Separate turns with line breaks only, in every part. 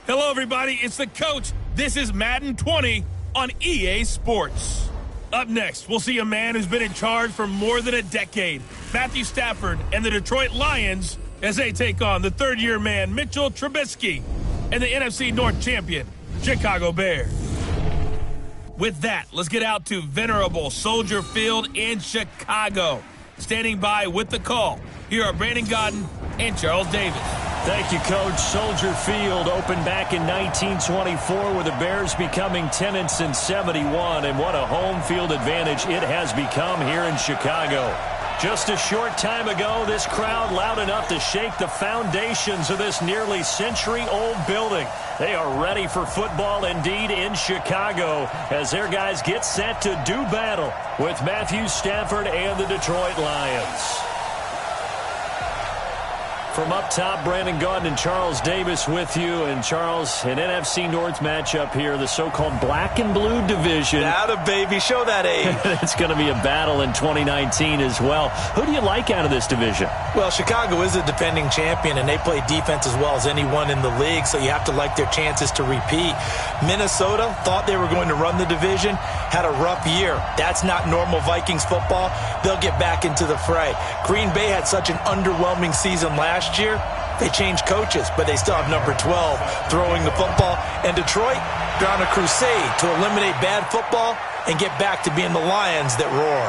Hello, everybody. It's the coach. This is Madden 20 on EA Sports. Up next, we'll see a man who's been in charge for more than a decade, Matthew Stafford and the Detroit Lions, as they take on the third-year man, Mitchell Trubisky, and the NFC North champion, Chicago Bears. With that, let's get out to venerable Soldier Field in Chicago. Standing by with the call, here are Brandon Godden and Charles Davis.
Thank you, Coach. Soldier Field opened back in 1924 with the Bears becoming tenants in 71, and what a home field advantage it has become here in Chicago. Just a short time ago, this crowd loud enough to shake the foundations of this nearly century-old building. They are ready for football indeed in Chicago as their guys get set to do battle with Matthew Stafford and the Detroit Lions. From up top, Brandon Gaudin and Charles Davis with you. And Charles, an NFC North matchup here, the so-called black and blue division.
Atta baby, show that age.
It's going to be a battle in 2019 as well. Who do you like out of this division?
Well, Chicago is a defending champion, and they play defense as well as anyone in the league, so you have to like their chances to repeat. Minnesota thought they were going to run the division, had a rough year. That's not normal Vikings football. They'll get back into the fray. Green Bay had such an underwhelming season last year. They changed coaches, but they still have number 12 throwing the football. And Detroit, they're on a crusade to eliminate bad football and get back to being the Lions that roar.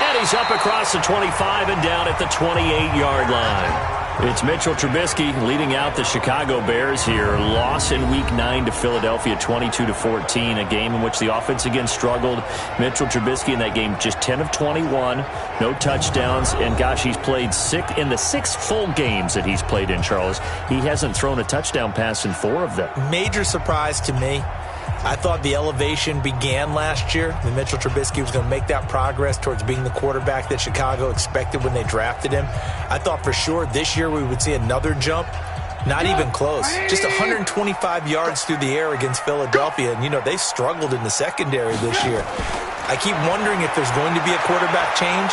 And he's up across the 25 and down at the 28-yard line. It's Mitchell Trubisky leading out the Chicago Bears here. Loss in Week 9 to Philadelphia, 22-14, a game in which the offense again struggled. Mitchell Trubisky in that game just 10 of 21, no touchdowns, and gosh, he's played in the 6 full games that he's played in, Charles. He hasn't thrown a touchdown pass in 4 of them.
Major surprise to me. I thought the elevation began last year, and Mitchell Trubisky was going to make that progress towards being the quarterback that Chicago expected when they drafted him. I thought for sure this year we would see another jump. Not even close. Just 125 yards through the air against Philadelphia, and, you know, they struggled in the secondary this year. I keep wondering if there's going to be a quarterback change.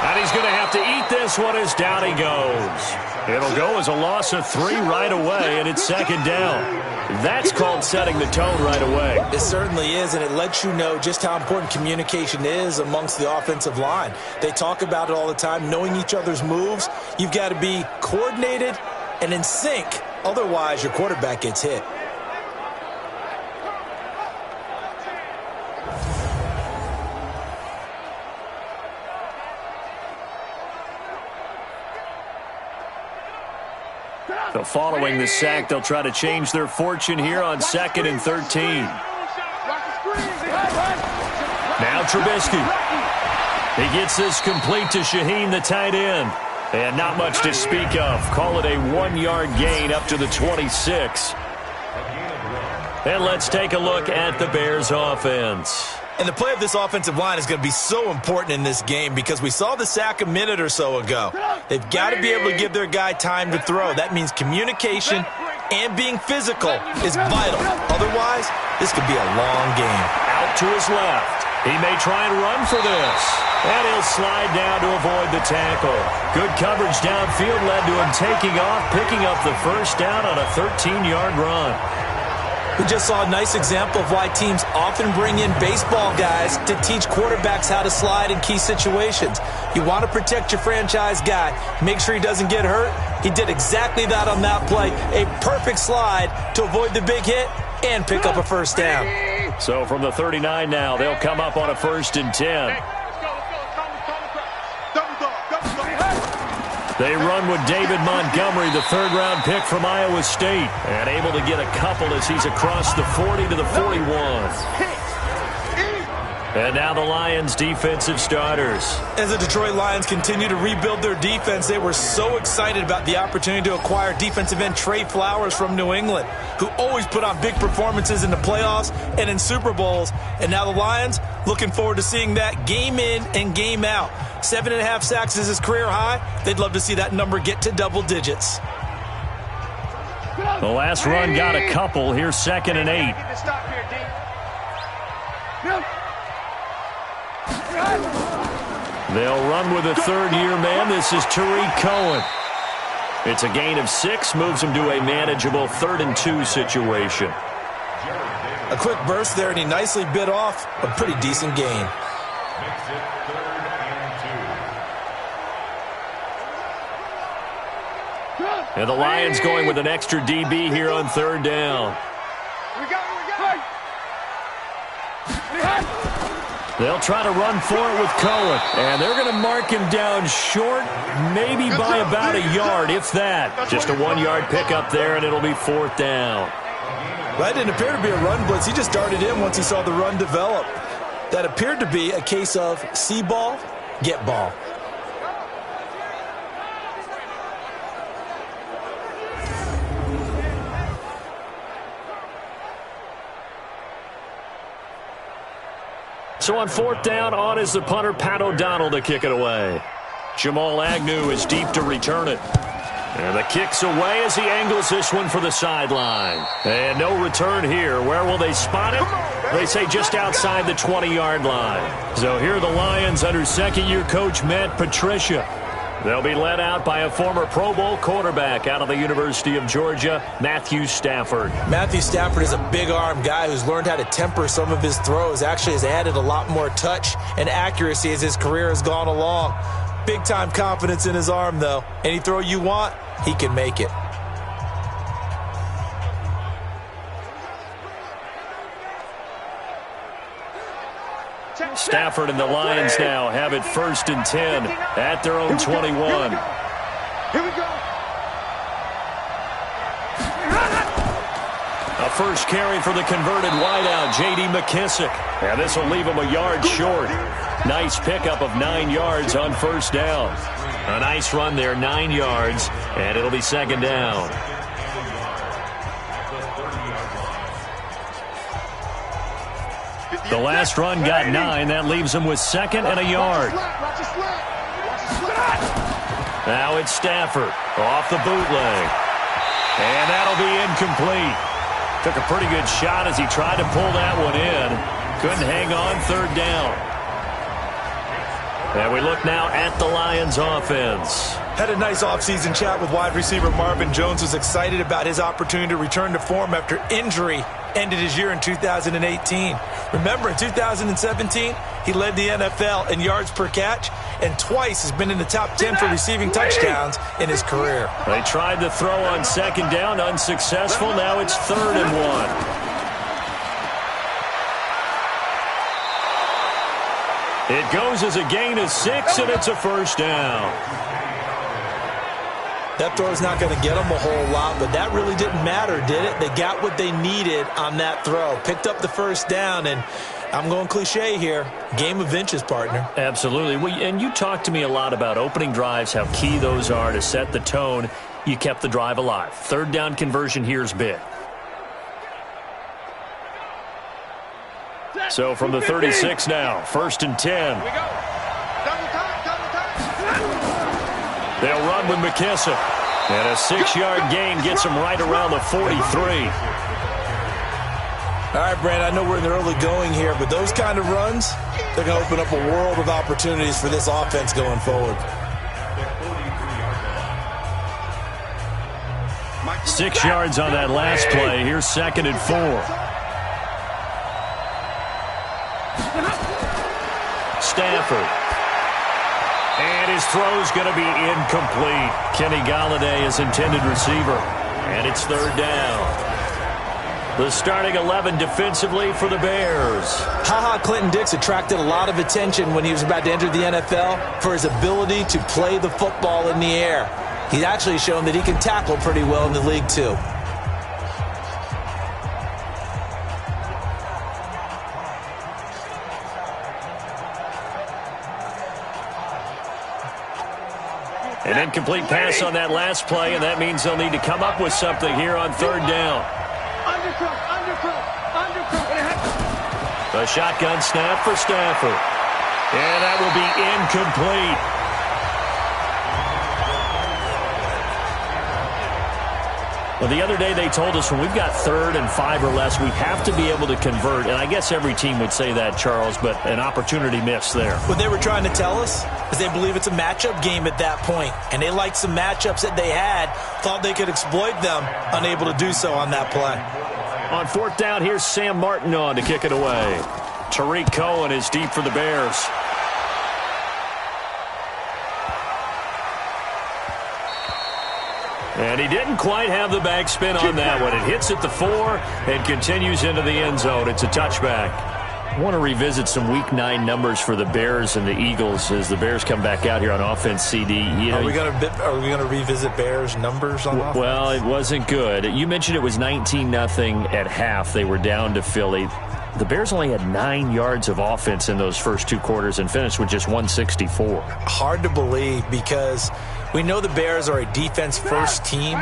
And he's going to have to eat this one as down he goes. It'll go as a loss of 3 right away, and it's second down. That's called setting the tone right away.
It certainly is, and it lets you know just how important communication is amongst the offensive line. They talk about it all the time, knowing each other's moves. You've got to be coordinated and in sync. Otherwise, your quarterback gets hit.
So following the sack, they'll try to change their fortune here on 2nd and 13. Now Trubisky. He gets this complete to Shaheen, the tight end. And not much to speak of. Call it a 1-yard gain up to the 26. And let's take a look at the Bears offense.
And the play of this offensive line is going to be so important in this game because we saw the sack a minute or so ago. They've got to be able to give their guy time to throw. That means communication and being physical is vital. Otherwise, this could be a long game.
Out to his left. He may try and run for this. And he'll slide down to avoid the tackle. Good coverage downfield led to him taking off, picking up the first down on a 13-yard run.
We just saw a nice example of why teams often bring in baseball guys to teach quarterbacks how to slide in key situations. You want to protect your franchise guy. Make sure he doesn't get hurt. He did exactly that on that play. A perfect slide to avoid the big hit and pick up a first down.
So from the 39 now, they'll come up on a 1st and 10. They run with David Montgomery, the 3rd-round pick from Iowa State, and able to get a couple as he's across the 40 to the 41. And now the Lions' defensive starters.
As the Detroit Lions continue to rebuild their defense, they were so excited about the opportunity to acquire defensive end Trey Flowers from New England, who always put on big performances in the playoffs and in Super Bowls. And now the Lions looking forward to seeing that game in and game out. 7.5 sacks is his career high. They'd love to see that number get to double digits.
The last run got a couple. Here's 2nd and 8. They'll run with a 3rd-year man. This is Tariq Cohen. It's a gain of 6, moves him to a manageable 3rd and 2 situation.
A quick burst there, and he nicely bit off a pretty decent gain.
And the Lions going with an extra DB here on 3rd down. They'll try to run for it with Cohen. And they're going to mark him down short, maybe by about a yard, if that. Just a 1-yard pickup there, and it'll be 4th down.
Well, that didn't appear to be a run blitz. He just darted in once he saw the run develop. That appeared to be a case of see ball, get ball.
So on 4th down, on is the punter, Pat O'Donnell, to kick it away. Jamal Agnew is deep to return it. And the kick's away as he angles this one for the sideline. And no return here. Where will they spot it? They say just outside the 20-yard line. So here are the Lions under second-year coach Matt Patricia. They'll be led out by a former Pro Bowl quarterback out of the University of Georgia, Matthew Stafford.
Matthew Stafford is a big-arm guy who's learned how to temper some of his throws. Actually has added a lot more touch and accuracy as his career has gone along. Big-time confidence in his arm, though. Any throw you want, he can make it.
Stafford and the Lions now have it 1st and 10 at their own 21.
Here we go.
A first carry for the converted wideout, J.D. McKissick. And this will leave him a yard short. Nice pickup of 9 yards on 1st down. A nice run there, 9 yards, and it'll be 2nd down. The last run got 9. That leaves him with 2nd and a yard. Now it's Stafford off the bootleg. And that'll be incomplete. Took a pretty good shot as he tried to pull that one in. Couldn't hang on, 3rd down. And we look now at the Lions offense.
Had a nice offseason chat with wide receiver Marvin Jones, who's excited about his opportunity to return to form after injury ended his year in 2018. Remember, in 2017, he led the NFL in yards per catch and twice has been in the top 10 for receiving touchdowns in his career.
They tried to throw on 2nd down, unsuccessful. Now it's 3rd and 1. It goes as a gain of 6, and it's a 1st down.
That throw is not going to get them a whole lot, but that really didn't matter, did it? They got what they needed on that throw. Picked up the 1st down, and I'm going cliche here. Game of inches, partner.
Absolutely. And you talked to me a lot about opening drives, how key those are to set the tone. You kept the drive alive. 3rd down conversion here is big. So from the 36 now, 1st and 10.
Here we go. Double time.
They'll run with McKissick. And a 6-yard gain gets him right around the 43.
All right, Brand, I know we're in the early going here, but those kind of runs, they're going to open up a world of opportunities for this offense going forward.
6 yards on that last play. Here's 2nd and 4. Stafford. And his throw's going to be incomplete. Kenny Golladay is intended receiver. And it's 3rd down. The starting 11 defensively for the Bears.
Ha-Ha Clinton-Dix attracted a lot of attention when he was about to enter the NFL for his ability to play the football in the air. He's actually shown that he can tackle pretty well in the league, too.
An incomplete pass on that last play, and that means they'll need to come up with something here on 3rd down.
Undercut.
A shotgun snap for Stafford. And that will be incomplete. Well, the other day they told us when we've got 3rd and 5 or less, we have to be able to convert. And I guess every team would say that, Charles, but an opportunity missed there.
What they were trying to tell us is they believe it's a matchup game at that point. And they liked some matchups that they had, thought they could exploit them, unable to do so on that play.
On 4th down, here's Sam Martin on to kick it away. Tariq Cohen is deep for the Bears. And he didn't quite have the backspin on that one. It hits at the 4 and continues into the end zone. It's a touchback. I want to revisit some Week 9 numbers for the Bears and the Eagles as the Bears come back out here on offense, CD.
Are we going to revisit Bears numbers on offense?
Well, it wasn't good. You mentioned it was 19-0 at half. They were down to Philly. The Bears only had 9 yards of offense in those first 2 quarters and finished with just 164.
Hard to believe because we know the Bears are a defense-first team,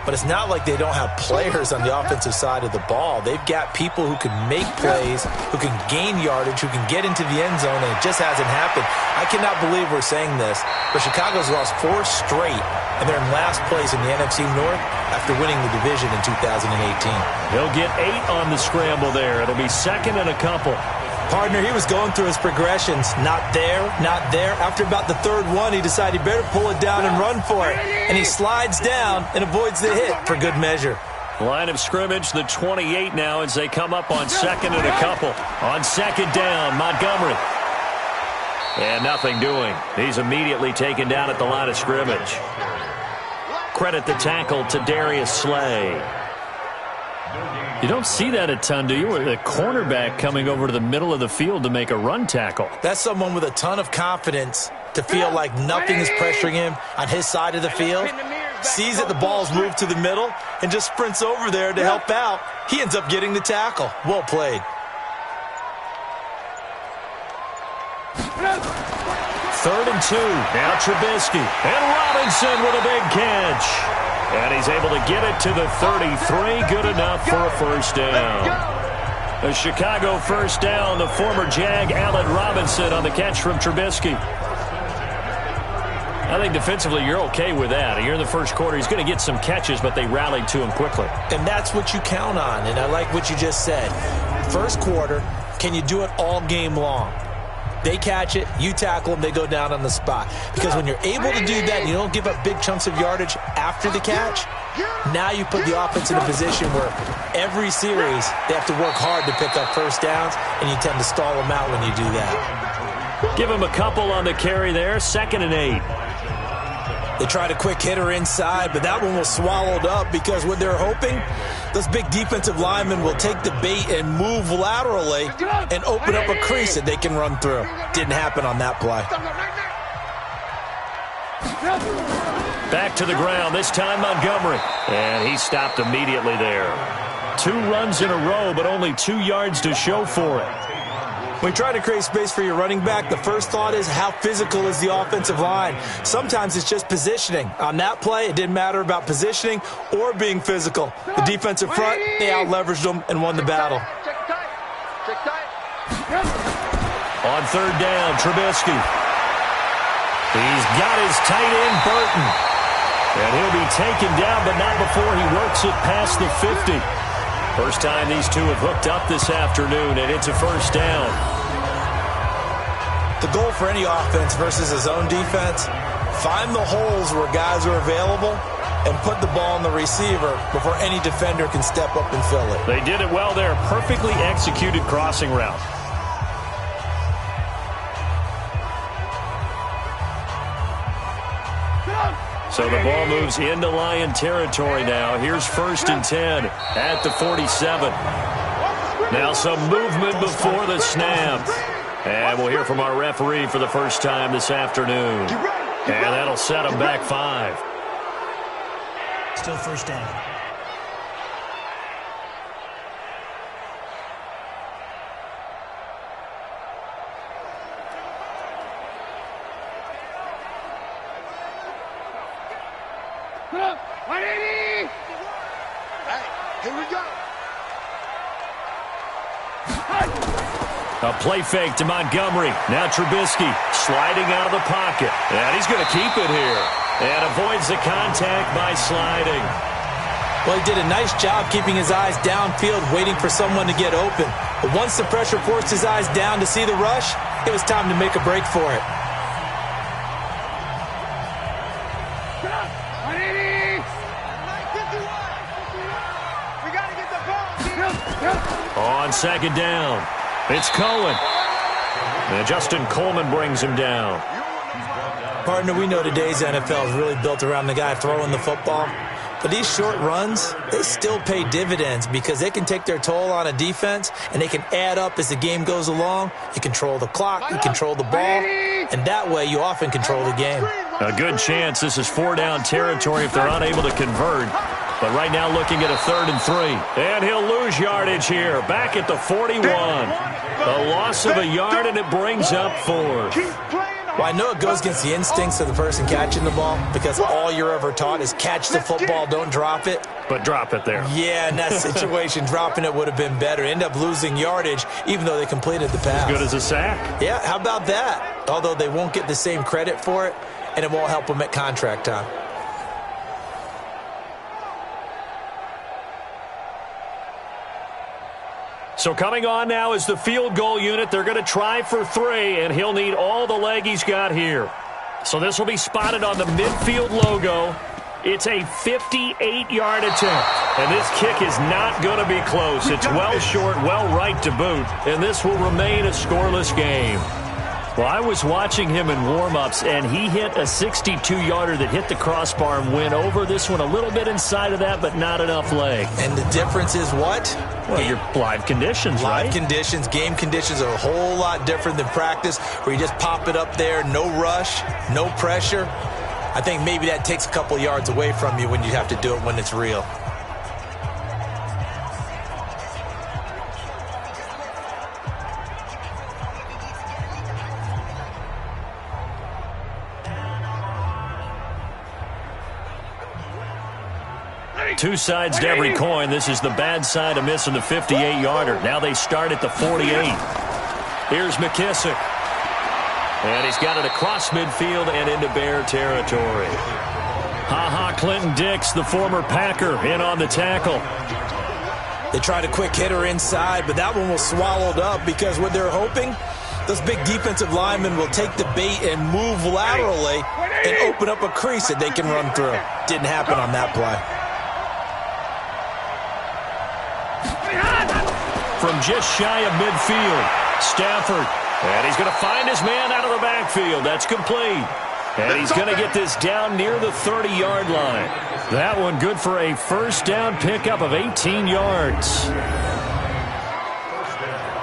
but it's not like they don't have players on the offensive side of the ball. They've got people who can make plays, who can gain yardage, who can get into the end zone, and it just hasn't happened. I cannot believe we're saying this, but Chicago's lost 4 straight, and they're in last place in the NFC North after winning the division in 2018.
He'll get 8 on the scramble there. It'll be 2nd and a couple.
Partner, he was going through his progressions. Not there, not there. After about the 3rd one, he decided he better pull it down and run for it. And he slides down and avoids the hit for good measure.
Line of scrimmage, the 28 now as they come up on 2nd and a couple. On 2nd down, Montgomery. And nothing doing. He's immediately taken down at the line of scrimmage. Credit the tackle to Darius Slay. You don't see that a ton, do you? With a cornerback coming over to the middle of the field to make a run tackle.
That's someone with a ton of confidence to feel like nothing is pressuring him on his side of the field. Sees that the ball's moved to the middle and just sprints over there to help out. He ends up getting the tackle. Well played.
3rd and 2. Now Trubisky. And Robinson with a big catch. And he's able to get it to the 33. Good enough for a first down. A Chicago first down. The former Jag, Allen Robinson, on the catch from Trubisky. I think defensively you're okay with that. Here in the first quarter, he's going to get some catches, but they rallied to him quickly.
And that's what you count on, and I like what you just said. First quarter, can you do it all game long? They catch it, you tackle them, they go down on the spot. Because when you're able to do that and you don't give up big chunks of yardage after the catch, now you put the offense in a position where every series they have to work hard to pick up first downs, and you tend to stall them out when you do that.
Give him a couple on the carry there, 2nd and 8.
They tried a quick hitter inside, but that one was swallowed up because what they're hoping, those big defensive linemen will take the bait and move laterally and open up a crease that they can run through. Didn't happen on that play.
Back to the ground, this time Montgomery. And he stopped immediately there. 2 runs in a row, but only 2 yards to show for it.
When you try to create space for your running back, the first thought is how physical is the offensive line. Sometimes it's just positioning. On that play, it didn't matter about positioning or being physical. The defensive front, they out-leveraged them and won the battle.
On 3rd down, Trubisky. He's got his tight end, Burton. And he'll be taken down, but not before he works it past the 50. First time these two have hooked up this afternoon, and it's a first down.
The goal for any offense versus his own defense, find the holes where guys are available and put the ball on the receiver before any defender can step up and fill it.
They did it well there. Perfectly executed crossing route. So the ball moves into Lion territory now. Here's 1st and 10 at the 47. Now some movement before the snap. And we'll hear from our referee for the first time this afternoon. And that'll set them back 5.
Still first down.
A play fake to Montgomery. Now Trubisky sliding out of the pocket. And he's going to keep it here. And avoids the contact by sliding.
Well, he did a nice job keeping his eyes downfield, waiting for someone to get open. But once the pressure forced his eyes down to see the rush, it was time to make a break for it.
On second down, it's Cohen. And Justin Coleman brings him down.
Partner, we know today's NFL is really built around the guy throwing the football. But these short runs, they still pay dividends because they can take their toll on a defense, and they can add up as the game goes along. You control the clock, you control the ball, and that way you often control the game.
A good chance this is 4-down territory if they're unable to convert. But right now looking at a 3rd and 3. And he'll lose yardage here. Back at the 41. A loss of a yard, and it brings up 4th.
Well, I know it goes against the instincts of the person catching the ball because all you're ever taught is catch the football, don't drop it.
But drop it there.
Yeah, in that situation, dropping it would have been better. End up losing yardage even though they completed the pass.
As good as a sack.
Yeah, how about that? Although they won't get the same credit for it, and it won't help them at contract time.
So coming on now is the field goal unit. They're going to try for 3, and he'll need all the leg he's got here. So this will be spotted on the midfield logo. It's a 58-yard attempt, and this kick is not going to be close. It's well short, well right to boot, and this will remain a scoreless game. Well, I was watching him in warm-ups, and he hit a 62-yarder that hit the crossbar and went over. This one a little bit inside of that, but not enough leg.
And the difference is what?
Well, your live conditions, right?
Live conditions, game conditions are a whole lot different than practice, where you just pop it up there, no rush, no pressure. I think maybe that takes a couple yards away from you when you have to do it when it's real.
Two sides to every coin. This is the bad side of missing the 58-yarder. Now they start at the 48. Here's McKissick. And he's got it across midfield and into Bear territory. Clinton Dix, the former Packer, in on the tackle.
They tried a quick hitter inside, but that one was swallowed up because what they're hoping, those big defensive linemen will take the bait and move laterally and open up a crease that they can run through. Didn't happen on that play.
From just shy of midfield, Stafford. And he's going to find his man out of the backfield. That's complete. And he's going to get this down near the 30-yard line. That one good for a first down pickup of 18 yards.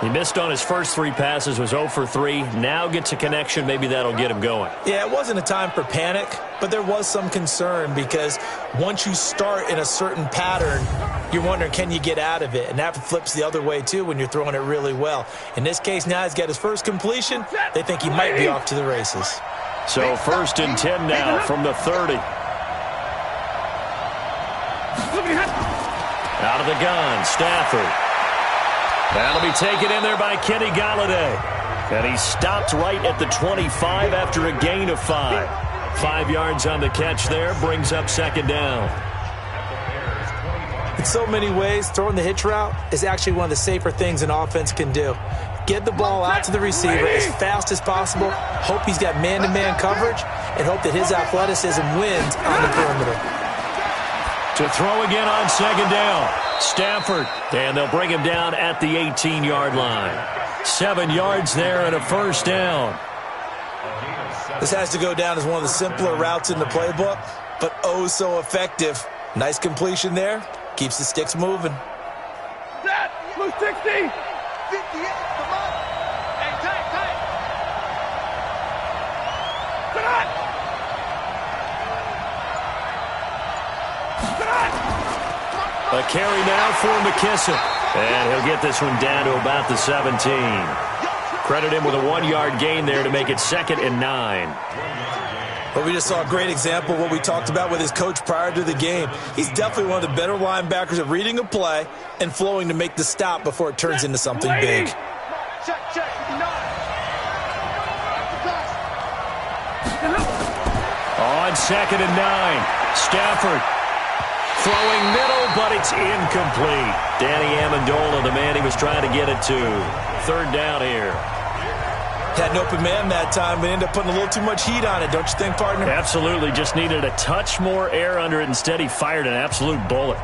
He missed on his first 3 passes, was 0 for 3. Now gets a connection. Maybe that'll get him going.
Yeah, it wasn't a time for panic, but there was some concern because once you start in a certain pattern, you're wondering, can you get out of it? And that flips the other way, too, when you're throwing it really well. In this case, now he's got his first completion. They think he might be off to the races.
So 1st and 10 now from the 30. Out of the gun, Stafford. That'll be taken in there by Kenny Galladay. And he stopped right at the 25 after a gain of 5. 5 yards on the catch there, brings up 2nd down.
In so many ways, throwing the hitch route is actually one of the safer things an offense can do. Get the ball out to the receiver as fast as possible, hope he's got man-to-man coverage, and hope that his athleticism wins on the perimeter.
To throw again on 2nd down, Stafford, and they'll bring him down at the 18-yard line. 7 yards there and a first down.
This has to go down as one of the simpler routes in the playbook, but oh so effective. Nice completion there. Keeps the sticks moving.
That, blue 60. 58, come on. Hey, tight. Come on.
A carry now for McKissick. And he'll get this one down to about the 17. Credit him with a 1-yard gain there to make it 2nd and 9.
But we just saw a great example of what we talked about with his coach prior to the game. He's definitely one of the better linebackers at reading a play and flowing to make the stop before it turns into something big.
Check.
On 2nd and 9, Stafford Throwing middle, but it's incomplete. Danny Amendola, the man he was trying to get it to. Third down here.
Had an open man that time, but ended up putting a little too much heat on it, don't you think, partner?
Absolutely. Just needed a touch more air under it. Instead, he fired an absolute bullet.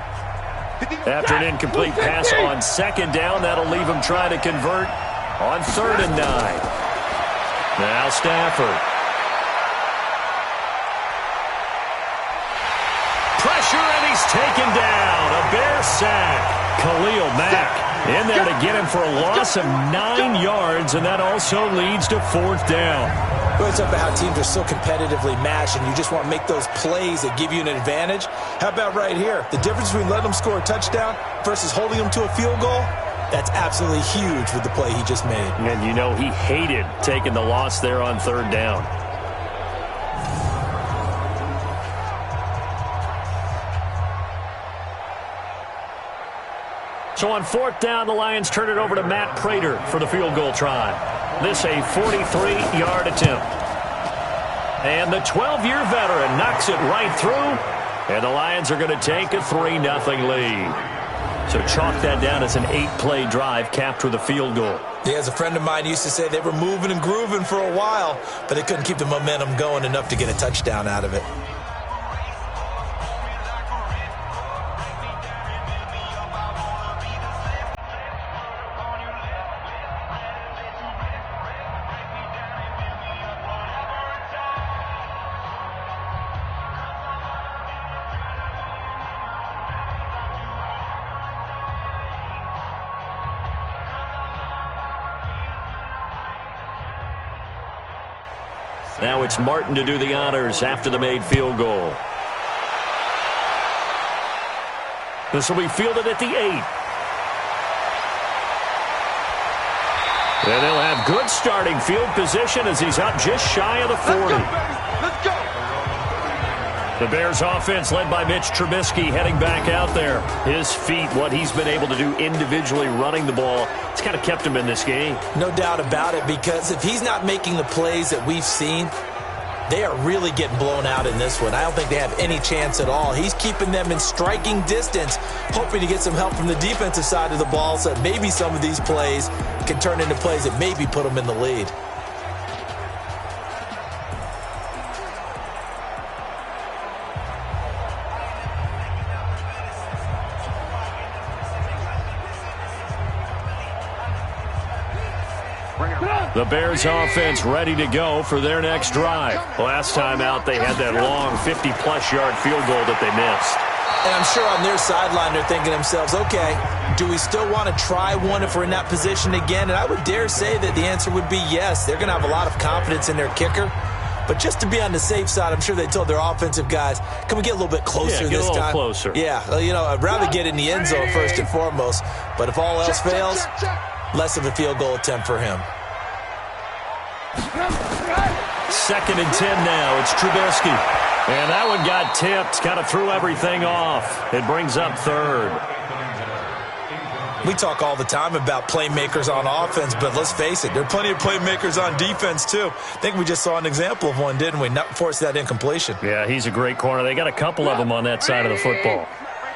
After an incomplete pass on second down, that'll leave him trying to convert on 3rd and 9. Now Stafford. Pressure, and he's taken down. A Bear sack. Khalil Mack in there to get him for a loss of 9 yards, and that also leads to 4th down.
Well, it's about how teams are so competitively matched, and you just want to make those plays that give you an advantage. How about right here? The difference between letting them score a touchdown versus holding them to a field goal, that's absolutely huge with the play he just made.
And you know he hated taking the loss there on 3rd down. So on 4th down, the Lions turn it over to Matt Prater for the field goal try. This a 43-yard attempt. And the 12-year veteran knocks it right through. And the Lions are going to take a 3-0 lead. So chalk that down as an 8-play drive capped with a field goal.
Yeah, as a friend of mine used to say, they were moving and grooving for a while, but they couldn't keep the momentum going enough to get a touchdown out of it.
Now it's Martin to do the honors after the made field goal. This will be fielded at the 8. And they'll have good starting field position as he's up just shy of the 40.
Let's go.
The Bears offense led by Mitch Trubisky heading back out there. His feet, what he's been able to do individually running the ball, it's kind of kept him in this game.
No doubt about it, because if he's not making the plays that we've seen, they are really getting blown out in this one. I don't think they have any chance at all. He's keeping them in striking distance, hoping to get some help from the defensive side of the ball so that maybe some of these plays can turn into plays that maybe put them in the lead.
The Bears offense ready to go for their next drive. Last time out, they had that long 50-plus yard field goal that they missed.
And I'm sure on their sideline they're thinking to themselves, okay, do we still want to try one if we're in that position again? And I would dare say that the answer would be yes. They're going to have a lot of confidence in their kicker. But just to be on the safe side, I'm sure they told their offensive guys, can we get a little bit closer this time?
Closer.
Yeah, you know, I'd rather get in the end zone first and foremost. But if all else fails, less of a field goal attempt for him.
2nd and 10 now. It's Trubisky. And that one got tipped. Kind of threw everything off. It brings up 3rd.
We talk all the time about playmakers on offense, but let's face it, there are plenty of playmakers on defense, too. I think we just saw an example of one, didn't we? Not force that incompletion.
Yeah, he's a great corner. They got a couple of them on that side of the football.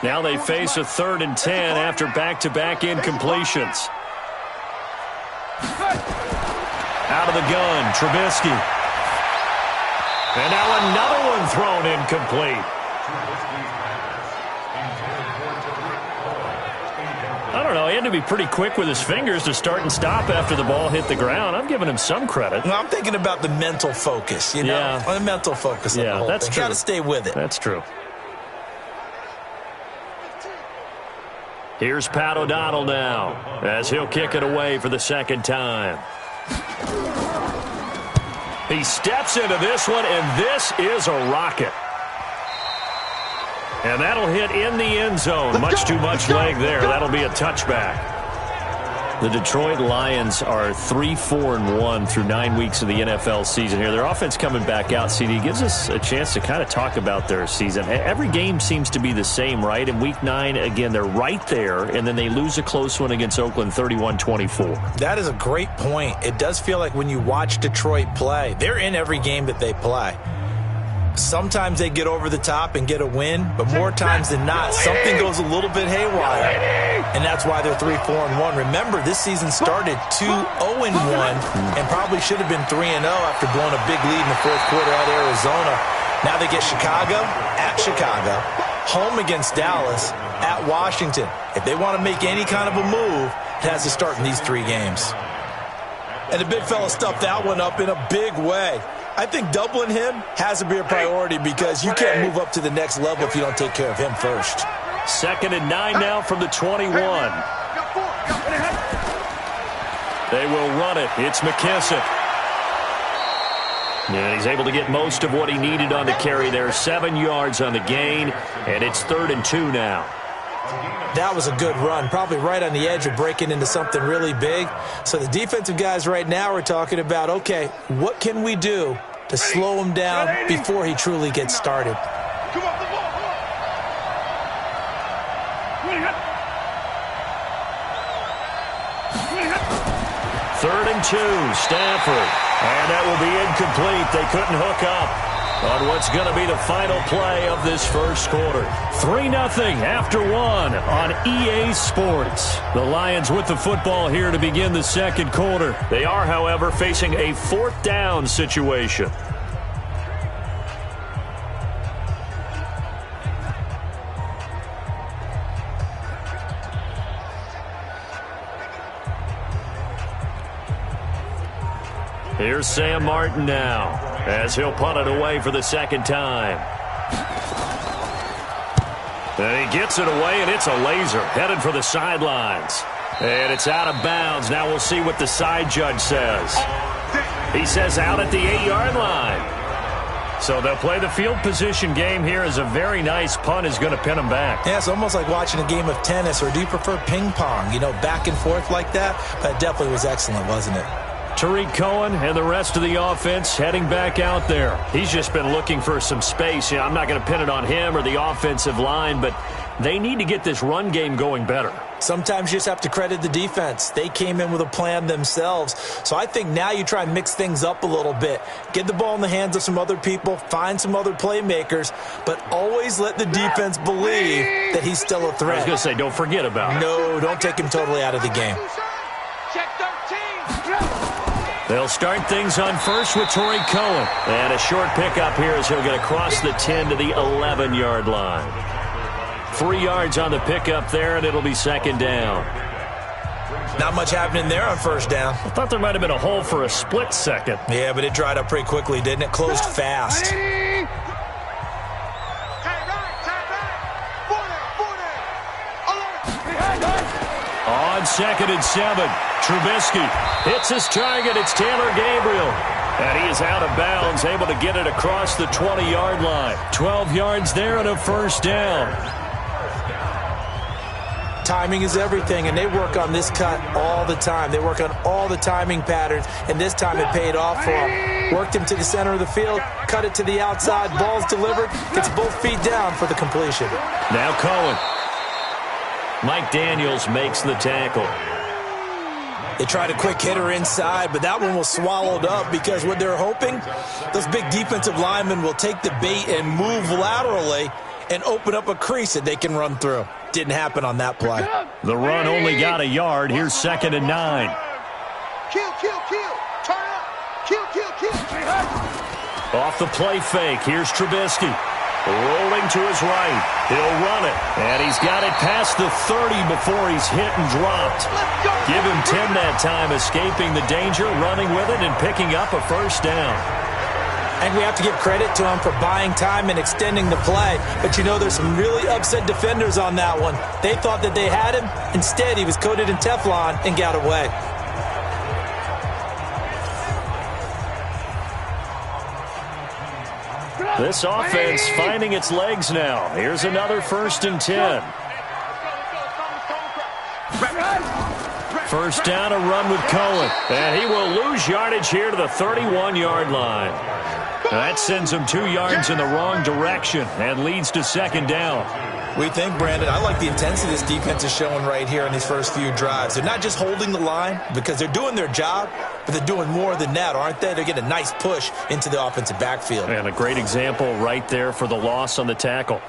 Now they face a 3rd and 10 after back-to-back incompletions. Out of the gun, Trubisky. And now another one thrown incomplete. I don't know. He had to be pretty quick with his fingers to start and stop after the ball hit the ground. I'm giving him some credit.
Well, I'm thinking about the mental focus, you know?
Yeah.
The mental focus of the whole
that's
thing.
true.
Got to stay with it.
That's true. Here's Pat O'Donnell now as he'll kick it away for the 2nd time. He steps into this one, and this is a rocket. And that'll hit in the end zone. Much too much leg there. That'll be a touchback. The Detroit Lions are 3-4-1 through 9 weeks of the NFL season here. Their offense coming back out, CD, gives us a chance to kind of talk about their season. Every game seems to be the same, right? In Week 9, again, they're right there, and then they lose a close one against Oakland, 31-24.
That is a great point. It does feel like when you watch Detroit play, they're in every game that they play. Sometimes they get over the top and get a win, but more times than not, something goes a little bit haywire, and that's why they're 3-4-1. Remember, this season started 2-0-1 and probably should have been 3-0 after blowing a big lead in the fourth quarter at Arizona. Now they get Chicago, home against Dallas, at Washington. If they want to make any kind of a move, it has to start in these 3 games. And the big fella stuffed that one up in a big way. I think doubling him has to be a priority because you can't move up to the next level if you don't take care of him first.
2nd and 9 now from the 21. They will run it. It's McKissick. And he's able to get most of what he needed on the carry there. 7 yards on the gain, and it's 3rd and 2 now.
That was a good run, probably right on the edge of breaking into something really big. So the defensive guys right now are talking about, okay, what can we do to slow him down before he truly gets started?
Come on, the ball, come on.
3rd and 2, Stafford. And that will be incomplete. They couldn't hook up on what's going to be the final play of this first quarter. 3-0 after 1 on EA Sports. The Lions with the football here to begin the second quarter. They are, however, facing a 4th down situation. Here's Sam Martin now, as he'll punt it away for the 2nd time. And he gets it away, and it's a laser, headed for the sidelines. And it's out of bounds. Now we'll see what the side judge says. He says out at the 8-yard line. So they'll play the field position game here as a very nice punt is going to pin them back.
Yeah, it's almost like watching a game of tennis, or do you prefer ping pong? You know, back and forth like that? That definitely was excellent, wasn't it?
Tariq Cohen and the rest of the offense heading back out there. He's just been looking for some space. I'm not going to pin it on him or the offensive line, but they need to get this run game going better.
Sometimes you just have to credit the defense. They came in with a plan themselves. So I think now you try and mix things up a little bit. Get the ball in the hands of some other people, find some other playmakers, but always let the defense believe that he's still a threat.
I was going to say, don't forget about it.
No, don't take him totally out of the game.
Check 13.
They'll start things on first with Tariq Cohen. And a short pickup here as he'll get across the 10 to the 11-yard line. 3 yards on the pickup there, and it'll be 2nd down.
Not much happening there on 1st down.
I thought there might have been a hole for a split second.
Yeah, but it dried up pretty quickly, didn't it? Closed fast.
On 2nd and 7, Trubisky hits his target. It's Taylor Gabriel. And he is out of bounds, able to get it across the 20-yard line. 12 yards there and a 1st down.
Timing is everything, and they work on this cut all the time. They work on all the timing patterns, and this time it paid off for him. Worked him to the center of the field, cut it to the outside, ball's delivered, gets both feet down for the completion.
Now Cohen. Mike Daniels makes the tackle.
They tried a quick hitter inside, but that one was swallowed up because what they're hoping, those big defensive linemen will take the bait and move laterally and open up a crease that they can run through. Didn't happen on that play.
The run only got a yard. Here's 2nd and 9.
Kill, kill, kill. Turn up. Kill, kill, kill.
Off the play fake. Here's Trubisky. Rolling to his right. He'll run it. And he's got it past the 30 before he's hit and dropped. Give him 10 that time, escaping the danger, running with it, and picking up a 1st down.
And we have to give credit to him for buying time and extending the play. But, you know, there's some really upset defenders on that one. They thought that they had him. Instead, he was coated in Teflon and got away.
This offense finding its legs now. Here's another 1st and 10. 1st down, a run with Cohen. And he will lose yardage here to the 31-yard line. That sends him 2 yards in the wrong direction and leads to 2nd down.
We think, Brandon, I like the intensity this defense is showing right here in these first few drives. They're not just holding the line because they're doing their job, but but they're doing more than that, aren't they? They're getting a nice push into the offensive backfield.
And a great example right there for the loss on the tackle.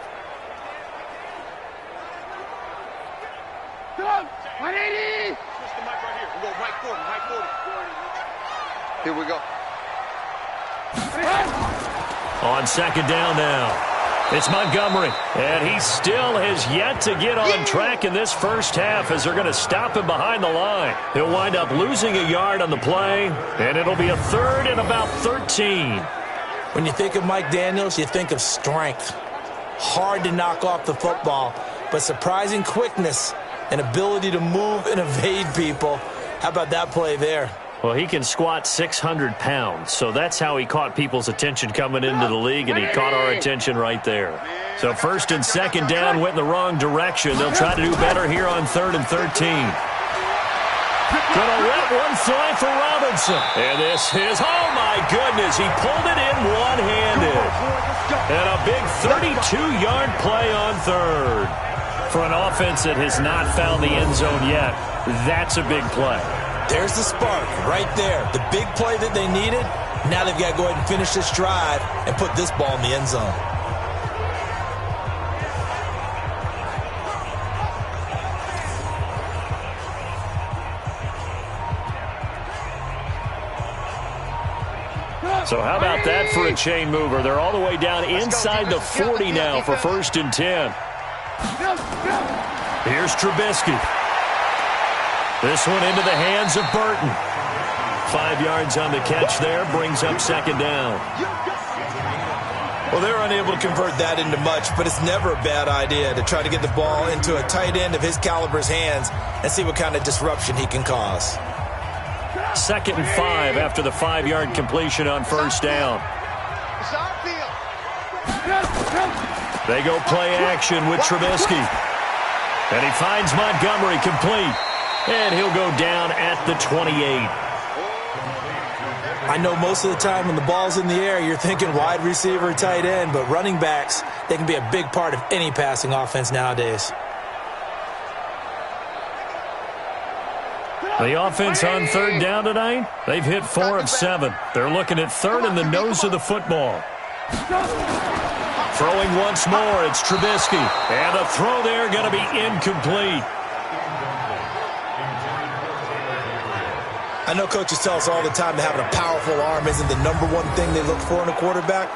Come, 180! Switch the mic right here. We'll go right 40, right 40. Here we go.
On second down now. It's Montgomery, and he still has yet to get on track in this first half as they're going to stop him behind the line. He'll wind up losing a yard on the play, and it'll be a third and about 13.
When you think of Mike Daniels, you think of strength. Hard to knock off the football, but surprising quickness and ability to move and evade people. How about that play there?
Well, he can squat 600 pounds, so that's how he caught people's attention coming into the league, and he caught our attention right there. So first and second down went in the wrong direction. They'll try to do better here on 3rd and 13. Gonna let one fly for Robinson. And this is, oh my goodness, he pulled it in one-handed. And a big 32-yard play on 3rd. For an offense that has not found the end zone yet, that's a big play.
There's the spark right there. The big play that they needed. Now they've got to go ahead and finish this drive and put this ball in the end zone.
So how about that for a chain mover? They're all the way down inside the 40 now for 1st and 10. Here's Trubisky. This one into the hands of Burton. 5 yards on the catch there, brings up second down.
Well, they're unable to convert that into much, but it's never a bad idea to try to get the ball into a tight end of his caliber's hands and see what kind of disruption he can cause.
2nd and 5 after the 5-yard completion on 1st down. They go play action with Trubisky. And he finds Montgomery complete. And he'll go down at the 28.
I know most of the time when the ball's in the air, you're thinking wide receiver, tight end, but running backs, they can be a big part of any passing offense nowadays.
The offense on 3rd down tonight, they've hit 4 of 7. They're looking at 3rd in the nose of the football. Throwing once more, it's Trubisky. And the throw there going to be incomplete.
I know coaches tell us all the time that having a powerful arm isn't the #1 thing they look for in a quarterback.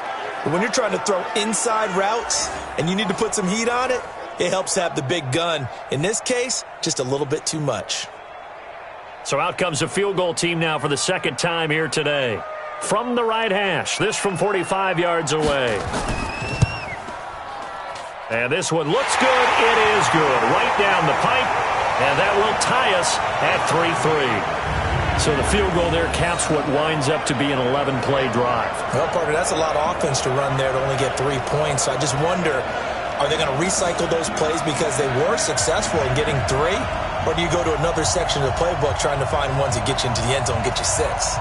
But when you're trying to throw inside routes and you need to put some heat on it, it helps have the big gun. In this case, just a little bit too much.
So out comes a field goal team now for the 2nd time here today. From the right hash, this from 45 yards away. And this one looks good. It is good. Right down the pipe. And that will tie us at 3-3. So the field goal there caps what winds up to be an 11-play drive.
Well, partner, that's a lot of offense to run there to only get 3 points. So I just wonder, are they going to recycle those plays because they were successful in getting 3? Or do you go to another section of the playbook trying to find ones that get you into the end zone and get you 6?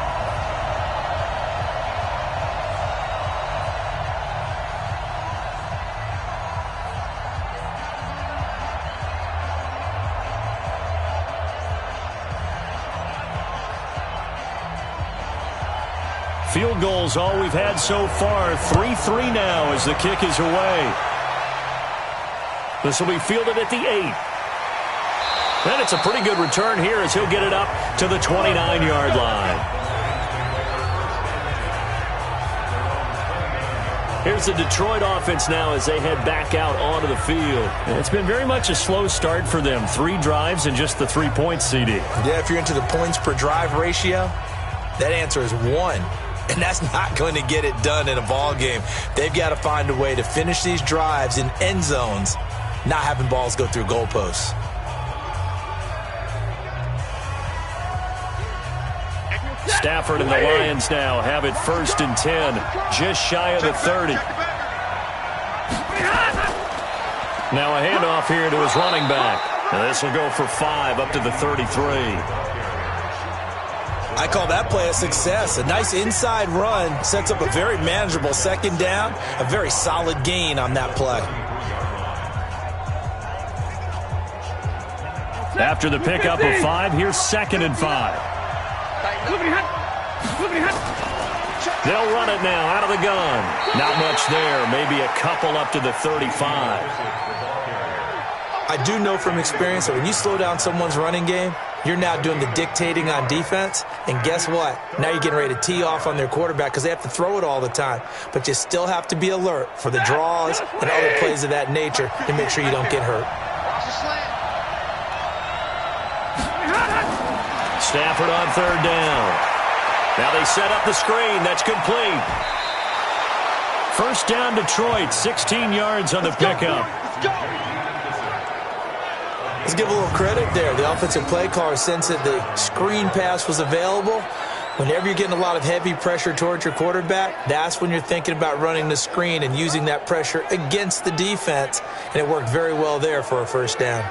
Field goals all we've had so far. 3-3 now as the kick is away. This will be fielded at the 8. And it's a pretty good return here as he'll get it up to the 29-yard line. Here's the Detroit offense now as they head back out onto the field. And it's been very much a slow start for them. 3 drives and just the 3 points, CD.
Yeah, if you're into the points per drive ratio, that answer is 1. And that's not going to get it done in a ball game. They've got to find a way to finish these drives in end zones, not having balls go through goalposts.
Stafford and the Lions now have it 1st and 10, just shy of the 30. Now a handoff here to his running back. And this will go for 5 up to the 33.
I call that play a success. A nice inside run sets up a very manageable 2nd down, a very solid gain on that play.
After the pickup of 5, here's 2nd and 5. They'll run it now out of the gun. Not much there. Maybe a couple up to the 35.
I do know from experience that when you slow down someone's running game, you're now doing the dictating on defense. And guess what? Now you're getting ready to tee off on their quarterback because they have to throw it all the time. But you still have to be alert for the draws and other plays of that nature to make sure you don't get hurt.
Stafford on third down. Now they set up the screen. That's complete. First down, Detroit. 16 yards on the pickup.
Let's give a little credit there. The offensive play caller sensed that the screen pass was available. Whenever you're getting a lot of heavy pressure towards your quarterback, that's when you're thinking about running the screen and using that pressure against the defense. And it worked very well there for a first down.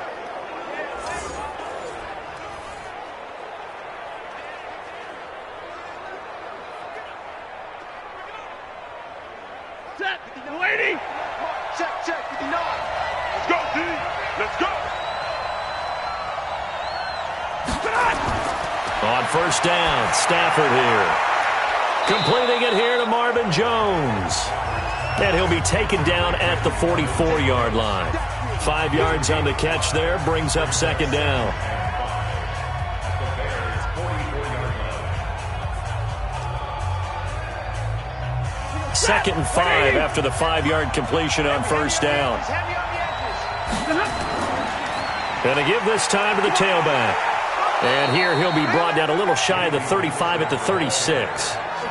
On first down, Stafford here. Completing it here to Marvin Jones. And he'll be taken down at the 44-yard line. 5 yards on the catch there, brings up second down. Second and 5 after the 5-yard completion on first down. And to give this time to the tailback. And here he'll be brought down a little shy of the 35 at the 36.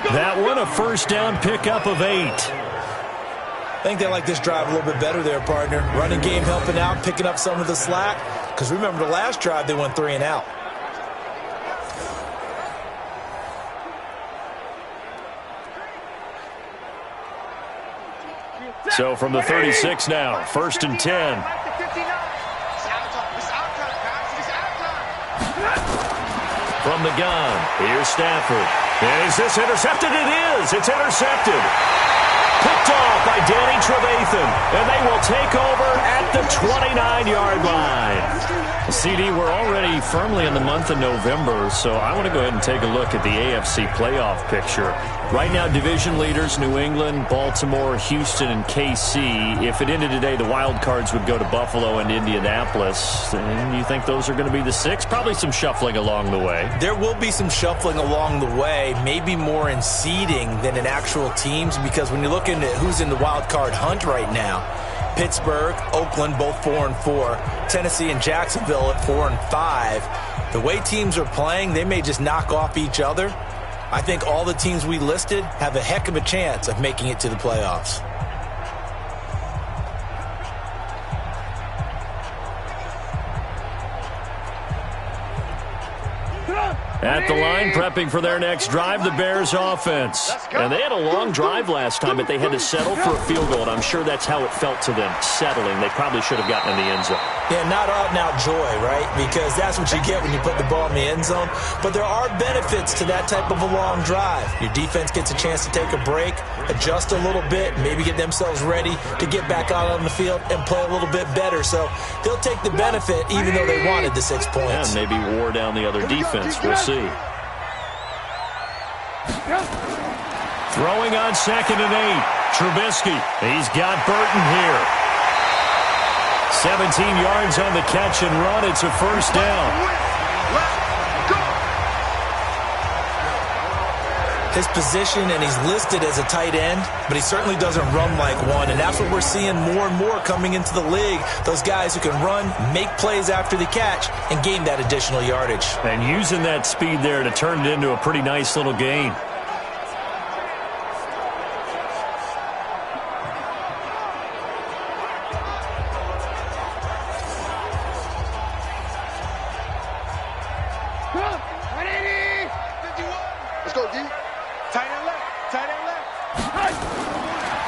That one a first down pickup of 8.
I think they like this drive a little bit better there, partner. Running game helping out, picking up some of the slack. Because remember the last drive they went 3 and out.
So from the 36 now, first and 10. From the gun, here's Stafford. Is this intercepted? It is. It's intercepted. Picked off by Danny Trevathan. And they will take over at the 29-yard line. CD, we're already firmly in the month of November, so I want to go ahead and take a look at the AFC playoff picture. Right now, division leaders, New England, Baltimore, Houston, and KC. If it ended today, the wild cards would go to Buffalo and Indianapolis. And you think those are going to be the 6? Probably some shuffling along the way.
There will be some shuffling along the way, maybe more in seeding than in actual teams, because when you're looking at who's in the wild card hunt right now, Pittsburgh, Oakland, both 4-4. Tennessee and Jacksonville at 4-5. The way teams are playing, they may just knock off each other. I think all the teams we listed have a heck of a chance of making it to the playoffs.
At the line, prepping for their next drive, the Bears offense. And they had a long drive last time, but they had to settle for a field goal, and I'm sure that's how it felt to them, settling. They probably should have gotten in the end zone.
Yeah, not out-and-out joy, right? Because that's what you get when you put the ball in the end zone. But there are benefits to that type of a long drive. Your defense gets a chance to take a break, adjust a little bit, maybe get themselves ready to get back out on the field and play a little bit better. So they'll take the benefit even though they wanted the 6 points.
And maybe wore down the other defense. We'll see. Throwing on second and 8. Trubisky. He's got Burton here. 17 yards on the catch and run. It's a first down.
His position, and he's listed as a tight end, but he certainly doesn't run like one, and that's what we're seeing more and more coming into the league. Those guys who can run, make plays after the catch, and gain that additional yardage.
And using that speed there to turn it into a pretty nice little gain.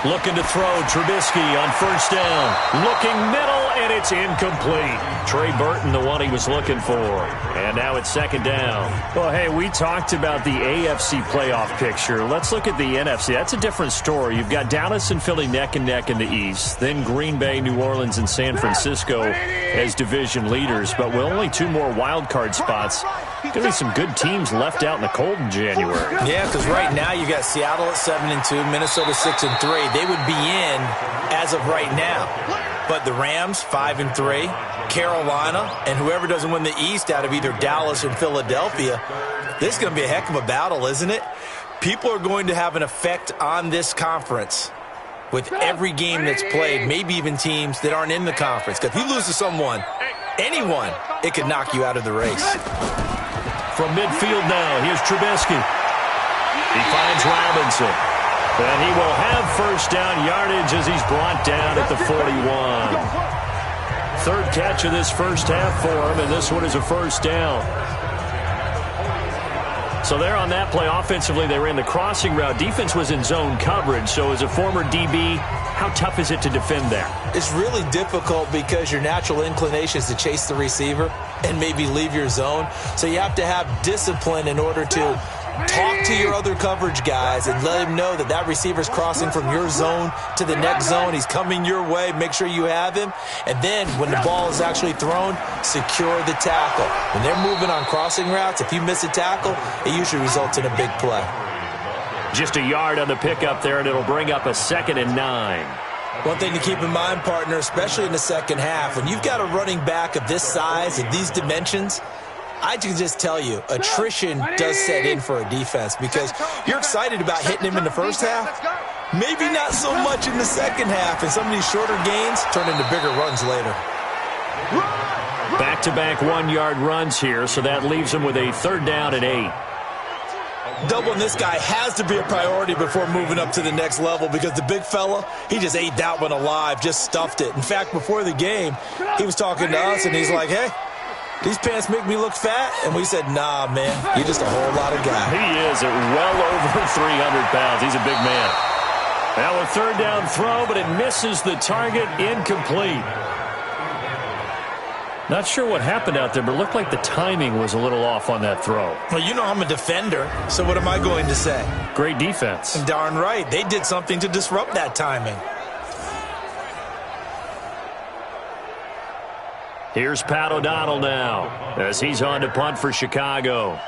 Looking to throw, Trubisky on first down. Looking middle and it's incomplete. Trey Burton, the one he was looking for. And now it's second down. Well, hey, we talked about the AFC playoff picture. Let's look at the NFC. That's a different story. You've got Dallas and Philly neck and neck in the East. Then Green Bay, New Orleans, and San Francisco as division leaders. But with only 2 more wild card spots, going to be some good teams left out in the cold in January.
Yeah, because right now you got Seattle at 7-2, Minnesota 6-3. They would be in as of right now. But the Rams, 5-3, Carolina, and whoever doesn't win the East out of either Dallas or Philadelphia, this is going to be a heck of a battle, isn't it? People are going to have an effect on this conference with every game that's played, maybe even teams that aren't in the conference. Because if you lose to someone, anyone, it could knock you out of the race.
From midfield now, here's Trubisky. He finds Robinson. And he will have first down yardage as he's brought down at the 41. Third catch of this first half for him, and this one is a first down. So there on that play, offensively, they ran the crossing route. Defense was in zone coverage, so as a former DB, how tough is it to defend that?
It's really difficult because your natural inclination is to chase the receiver and maybe leave your zone. So you have to have discipline in order to talk to your other coverage guys and let him know that that receiver's crossing from your zone to the next zone. He's coming your way. Make sure you have him. And then when the ball is actually thrown, secure the tackle. When they're moving on crossing routes, if you miss a tackle, it usually results in a big play.
Just a yard on the pickup there, and it'll bring up a 2nd and 9.
One thing to keep in mind, partner, especially in the second half, when you've got a running back of this size and these dimensions, I can just tell you, attrition does set in for a defense because you're excited about hitting him in the first half. Maybe not so much in the second half, and some of these shorter gains turn into bigger runs later.
Back-to-back 1-yard runs here, so that leaves him with a 3rd down and 8.
Doubling this guy has to be a priority before moving up to the next level because the big fella, he just ate that one alive, just stuffed it. In fact, before the game, he was talking to us, and he's like, hey, these pants make me look fat? And we said, nah, man, you're just a whole lot of guy.
He is at well over 300 pounds. He's a big man. Now a 3rd down throw, but it misses the target, incomplete. Not sure what happened out there, but it looked like the timing was a little off on that throw.
Well, you know I'm a defender, so what am I going to say?
Great defense.
Darn right. They did something to disrupt that timing.
Here's Pat O'Donnell now as he's on to punt for Chicago.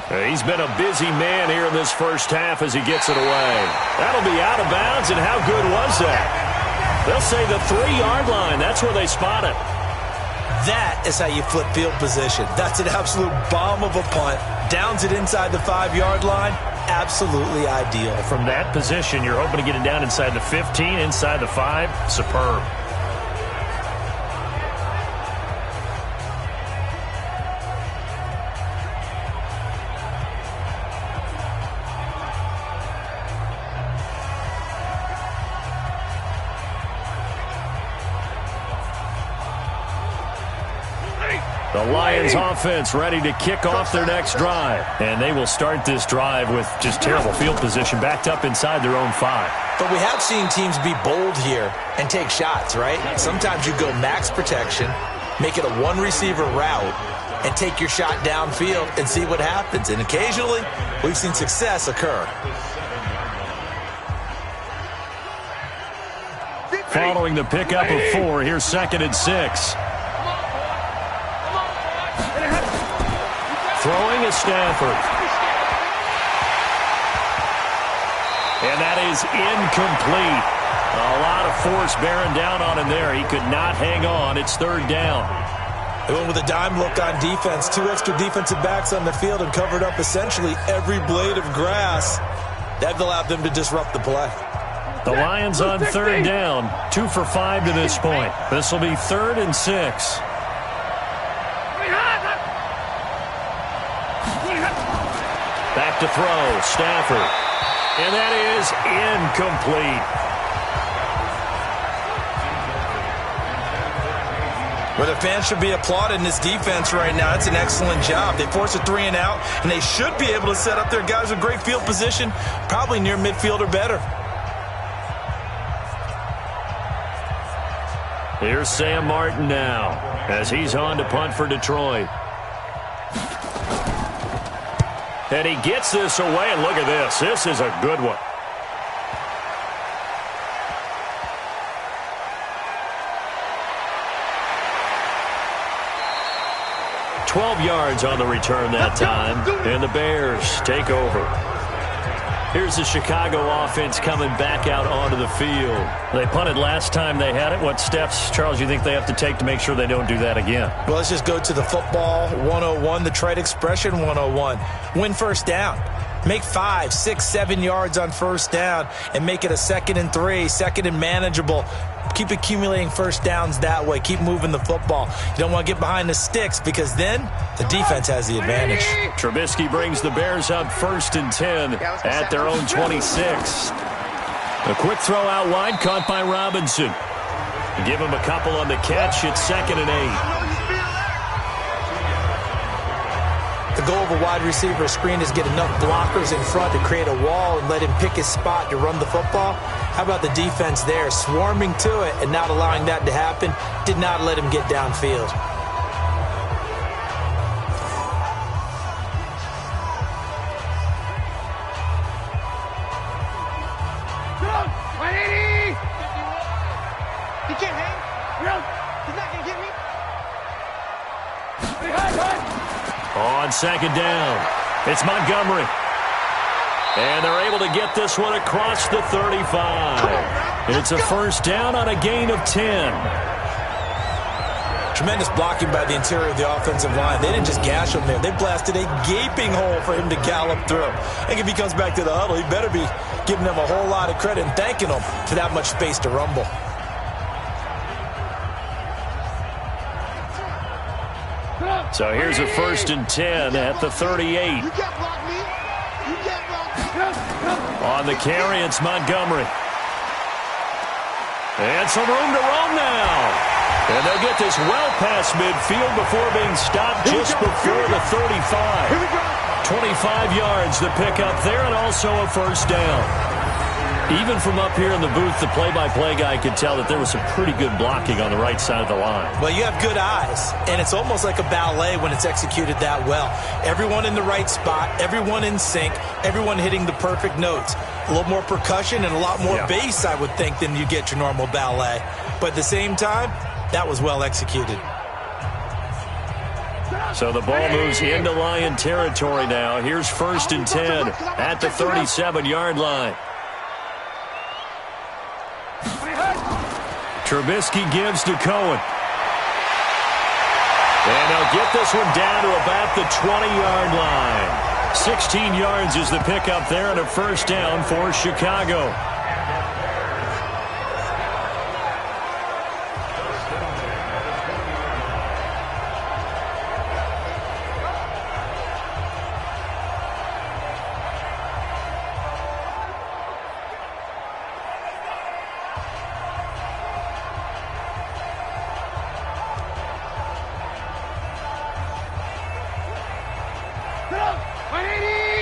He's been a busy man here in this first half as he gets it away. That'll be out of bounds, and how good was that? They'll say the 3-yard line. That's where they spot it.
That is how you flip field position. That's an absolute bomb of a punt. Downs it inside the 5-yard line. Absolutely ideal.
From that position, you're hoping to get it down inside the 15, inside the 5. Superb. The Lions offense ready to kick off their next drive. And they will start this drive with just terrible field position backed up inside their own 5.
But we have seen teams be bold here and take shots, right? Sometimes you go max protection, make it a 1-receiver route, and take your shot downfield and see what happens. And occasionally, we've seen success occur.
Following the pickup of 4, here's 2nd and 6. Throwing is Stafford. And that is incomplete. A lot of force bearing down on him there. He could not hang on. It's 3rd down.
They went with a dime look on defense. 2 extra defensive backs on the field and covered up essentially every blade of grass. That allowed them to disrupt the play.
The Lions on 3rd down. 2 for 5 to this point. This will be 3rd and 6. Back to throw, Stafford. And that is incomplete.
Well, the fans should be applauding this defense right now. It's an excellent job. They force a 3 and out, and they should be able to set up their guys with great field position, probably near midfield or better.
Here's Sam Martin now as he's on to punt for Detroit. And he gets this away, and look at this. This is a good one. $12 yards on the return that time, and the Bears take over. Here's the Chicago offense coming back out onto the field. They punted last time they had it. What steps, Charles, you think they have to take to make sure they don't do that again?
Well, let's just go to the football 101, the trade expression 101. Win first down. Make 5, 6, 7 yards on first down and make it a 2nd and 3, 2nd and manageable. Keep accumulating first downs that way. Keep moving the football. You don't want to get behind the sticks because then the defense has the advantage.
Trubisky brings the Bears up 1st and 10 at their own 26. A quick throw out wide caught by Robinson. Give him a couple on the catch. It's 2nd and 8.
The goal of a wide receiver screen is get enough blockers in front to create a wall and let him pick his spot to run the football. How about the defense there, swarming to it and not allowing that to happen? Did not let him get downfield.
He can't hang. He's not going to get me.
On 2nd down, it's Montgomery. And they're able to get this one across the 35. It's a first down on a gain of 10.
Tremendous blocking by the interior of the offensive line. They didn't just gash him there. They blasted a gaping hole for him to gallop through. I think if he comes back to the huddle, he better be giving them a whole lot of credit and thanking them for that much space to rumble.
So here's a 1st and 10 at the 38.
You can't block me. You can't block me.
On the carry, it's Montgomery. And some room to roam now. And they'll get this well past midfield before being stopped just before the 35.
Here we go.
25 yards the pickup there, and also a first down. Even from up here in the booth, the play-by-play guy could tell that there was some pretty good blocking on the right side of the line.
Well, you have good eyes, and it's almost like a ballet when it's executed that well. Everyone in the right spot, everyone in sync, everyone hitting the perfect notes. A little more percussion and a lot more bass, I would think, than you get your normal ballet. But at the same time, that was well executed.
So the ball moves into Lion territory now. Here's 1st and 10 at the 37-yard line. Trubisky gives to Cohen. And they'll get this one down to about the 20-yard line. 16 yards is the pickup there and a first down for Chicago.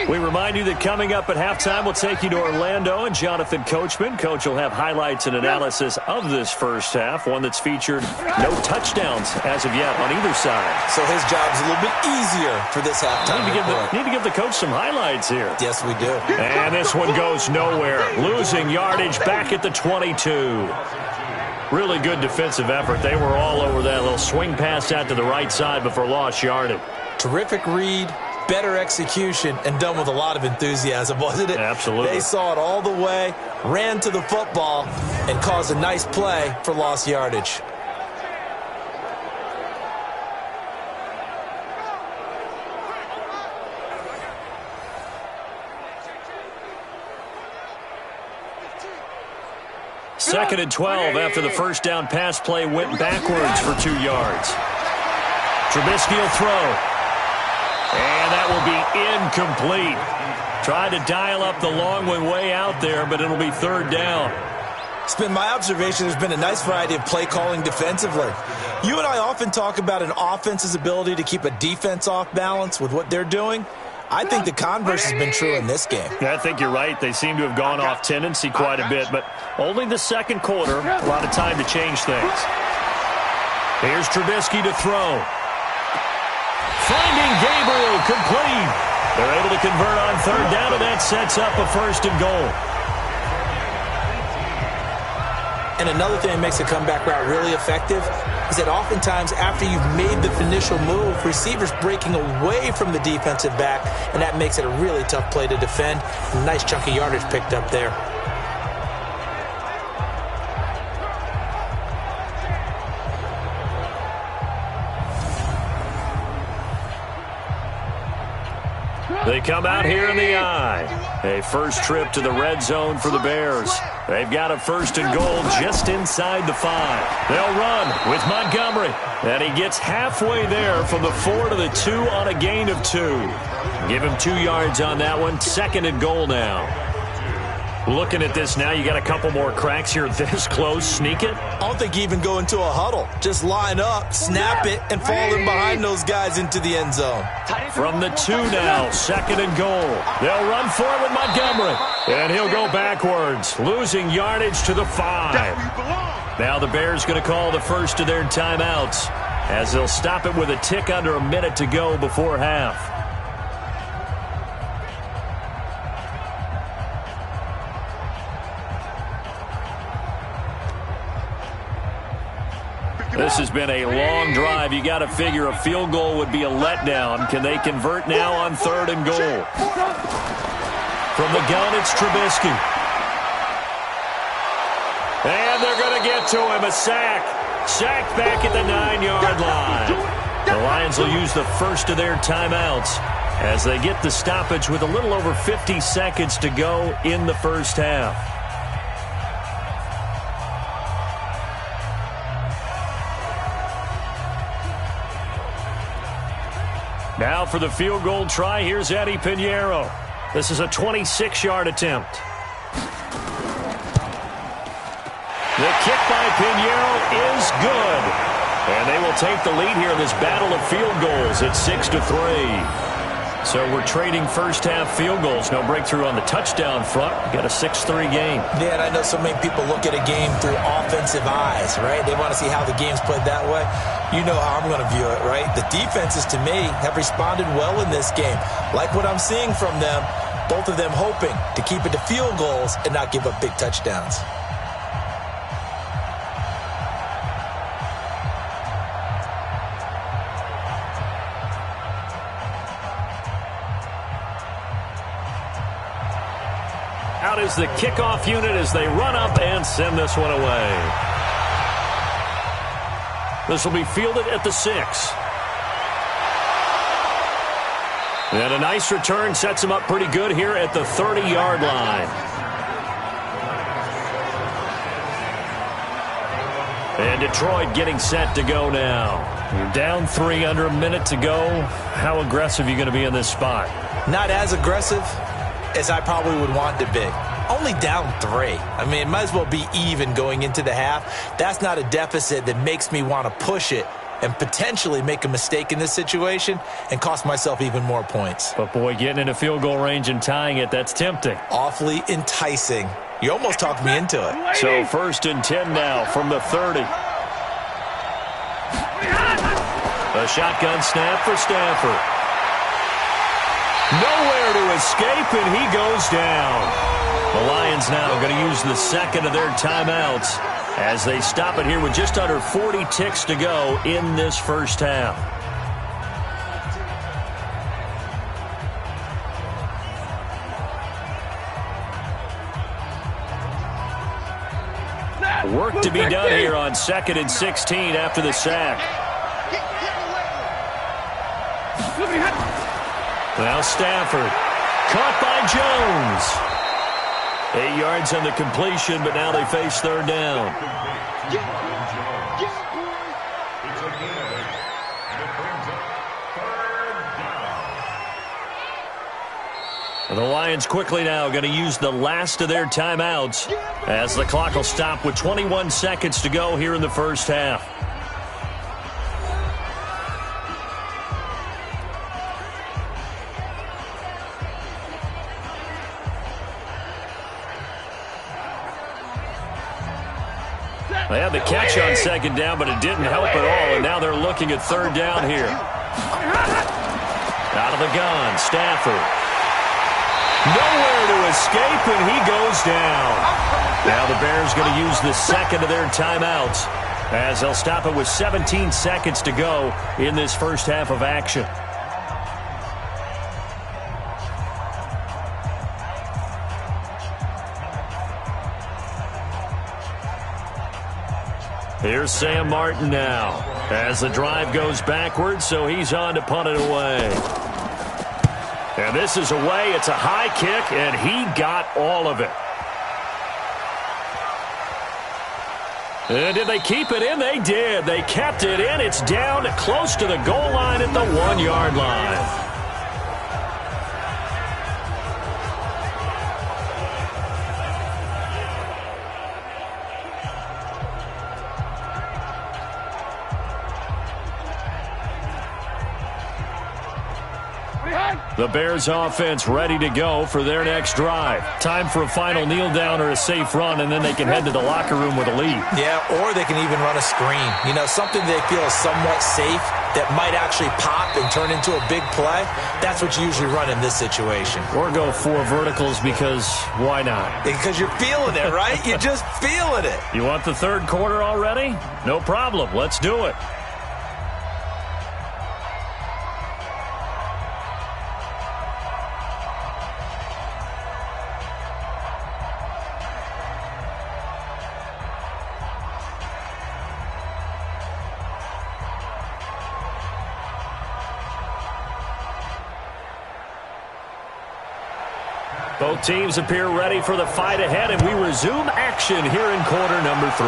We remind you that coming up at halftime, we'll take you to Orlando and Jonathan Coachman. Coach will have highlights and analysis of this first half, one that's featured no touchdowns as of yet on either side.
So his job's a little bit easier for this halftime.
Need to give the coach some highlights here.
Yes, we do.
And this one goes nowhere. Losing yardage back at the 22. Really good defensive effort. They were all over that little swing pass out to the right side before lost yardage.
Terrific read. Better execution, and done with a lot of enthusiasm, wasn't it?
Absolutely.
They saw it all the way, ran to the football, and caused a nice play for lost yardage.
Second and 12 after the first down pass play went backwards for 2 yards. Trubisky will throw. And that will be incomplete. Tried to dial up the long one way out there, but it'll be third down.
It's been my observation there's been a nice variety of play calling defensively. You and I often talk about an offense's ability to keep a defense off balance with what they're doing. I think the converse has been true in this game.
I think you're right. They seem to have gone off tendency quite a bit, but only the second quarter, a lot of time to change things. Here's Trubisky to throw. Finding Gabriel, complete. They're able to convert on third down, and that sets up a first and goal.
And another thing that makes a comeback route really effective is that oftentimes after you've made the initial move, receivers breaking away from the defensive back, and that makes it a really tough play to defend. A nice chunk of yardage picked up there.
They come out here in the eye. A first trip to the red zone for the Bears. They've got a first and goal just inside the 5. They'll run with Montgomery. And he gets halfway there from the 4 to the 2 on a gain of 2. Give him 2 yards on that one. Second and goal now. Looking at this now, you got a couple more cracks here this close. Sneak it?
I don't think you even go into a huddle. Just line up, snap it, and fall in behind those guys into the end zone.
From the 2 now, second and goal. They'll run for it with Montgomery. And he'll go backwards, losing yardage to the 5. Now the Bears going to call the first of their timeouts as they'll stop it with a tick under a minute to go before half. This has been a long drive. You got to figure a field goal would be a letdown. Can they convert now on third and goal? From the gun, it's Trubisky. And they're going to get to him. A sack. Sacked back at the 9-yard line. The Lions will use the first of their timeouts as they get the stoppage with a little over 50 seconds to go in the first half. Now for the field goal try, here's Eddie Pinheiro. This is a 26-yard attempt. The kick by Pinheiro is good. And they will take the lead here in this battle of field goals at 6-3. So we're trading first-half field goals. No breakthrough on the touchdown front. We got a 6-3 game.
Yeah, and I know so many people look at a game through offensive eyes, right? They want to see how the game's played that way. You know how I'm going to view it, right? The defenses, to me, have responded well in this game. Like what I'm seeing from them, both of them hoping to keep it to field goals and not give up big touchdowns.
Out is the kickoff unit as they run up and send this one away. This will be fielded at the 6. And a nice return sets him up pretty good here at the 30-yard line. And Detroit getting set to go now. You're down 3 under a minute to go. How aggressive are you going to be in this spot?
Not as aggressive as I probably would want to be. Only down 3. I mean, it might as well be even going into the half. That's not a deficit that makes me want to push it and potentially make a mistake in this situation and cost myself even more points.
But, boy, getting into field goal range and tying it, that's tempting.
Awfully enticing. You almost talked me into it.
So first and 10 now from the 30. A shotgun snap for Stafford. Nowhere to escape, and he goes down. The Lions now going to use the second of their timeouts as they stop it here with just under 40 ticks to go in this first half. Work to be done here on 2nd and 16 after the sack. Now Stafford, caught by Jones. 8 yards on the completion, but now they face third down. The Lions quickly now going to use the last of their timeouts as the clock will stop with 21 seconds to go here in the first half. They had the catch on second down, but it didn't help at all, and now they're looking at third down here. Out of the gun, Stafford. Nowhere to escape, and he goes down. Now the Bears going to use the second of their timeouts as they'll stop it with 17 seconds to go in this first half of action. Here's Sam Martin now as the drive goes backwards, so he's on to punt it away. And this is away. It's a high kick, and he got all of it. And did they keep it in? They did. They kept it in. It's down close to the goal line at the 1-yard line. The Bears offense ready to go for their next drive. Time for a final kneel down or a safe run, and then they can head to the locker room with a lead.
Yeah, or they can even run a screen. You know, something they feel is somewhat safe that might actually pop and turn into a big play. That's what you usually run in this situation.
Or go 4 verticals because why not?
Because you're feeling it, right? You're just feeling it.
You want the third quarter already? No problem. Let's do it. Both teams appear ready for the fight ahead, and we resume action here in quarter number 3.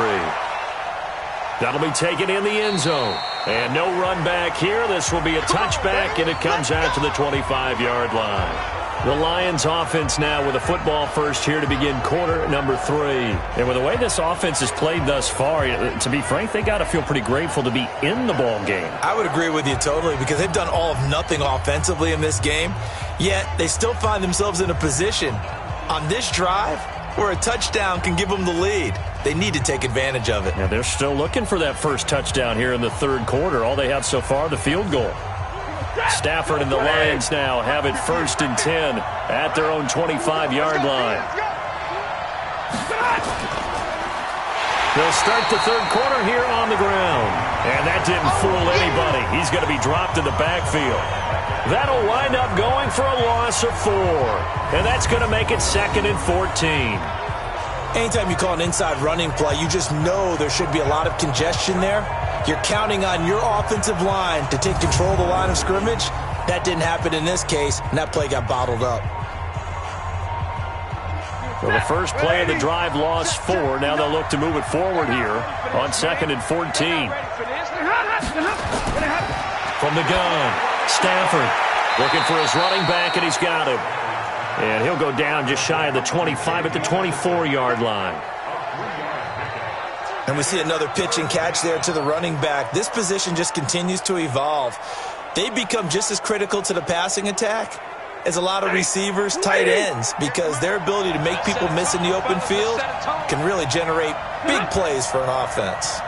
That'll be taken in the end zone. And no run back here. This will be a touchback, and it comes out to the 25-yard line. The Lions offense now with a football first here to begin quarter number 3. And with the way this offense has played thus far, to be frank, they got to feel pretty grateful to be in the ball game.
I would agree with you totally because they've done all of nothing offensively in this game, yet they still find themselves in a position on this drive where a touchdown can give them the lead. They need to take advantage of it.
Yeah, they're still looking for that first touchdown here in the third quarter. All they have so far, the field goal. Stafford and the Lions now have it 1st and 10 at their own 25-yard line. They'll start the third quarter here on the ground. And that didn't fool anybody. He's going to be dropped in the backfield. That'll wind up going for a loss of 4. And that's going to make it 2nd and 14.
Anytime you call an inside running play, you just know there should be a lot of congestion there. You're counting on your offensive line to take control of the line of scrimmage. That didn't happen in this case, and that play got bottled up.
So the first play of the drive lost 4. Now they'll look to move it forward here on 2nd and 14. From the gun, Stafford looking for his running back, and he's got him. And he'll go down just shy of the 25 at the 24-yard line.
And we see another pitch and catch there to the running back. This position just continues to evolve. They become just as critical to the passing attack as a lot of receivers, tight ends, because their ability to make people miss in the open field can really generate big plays for an offense.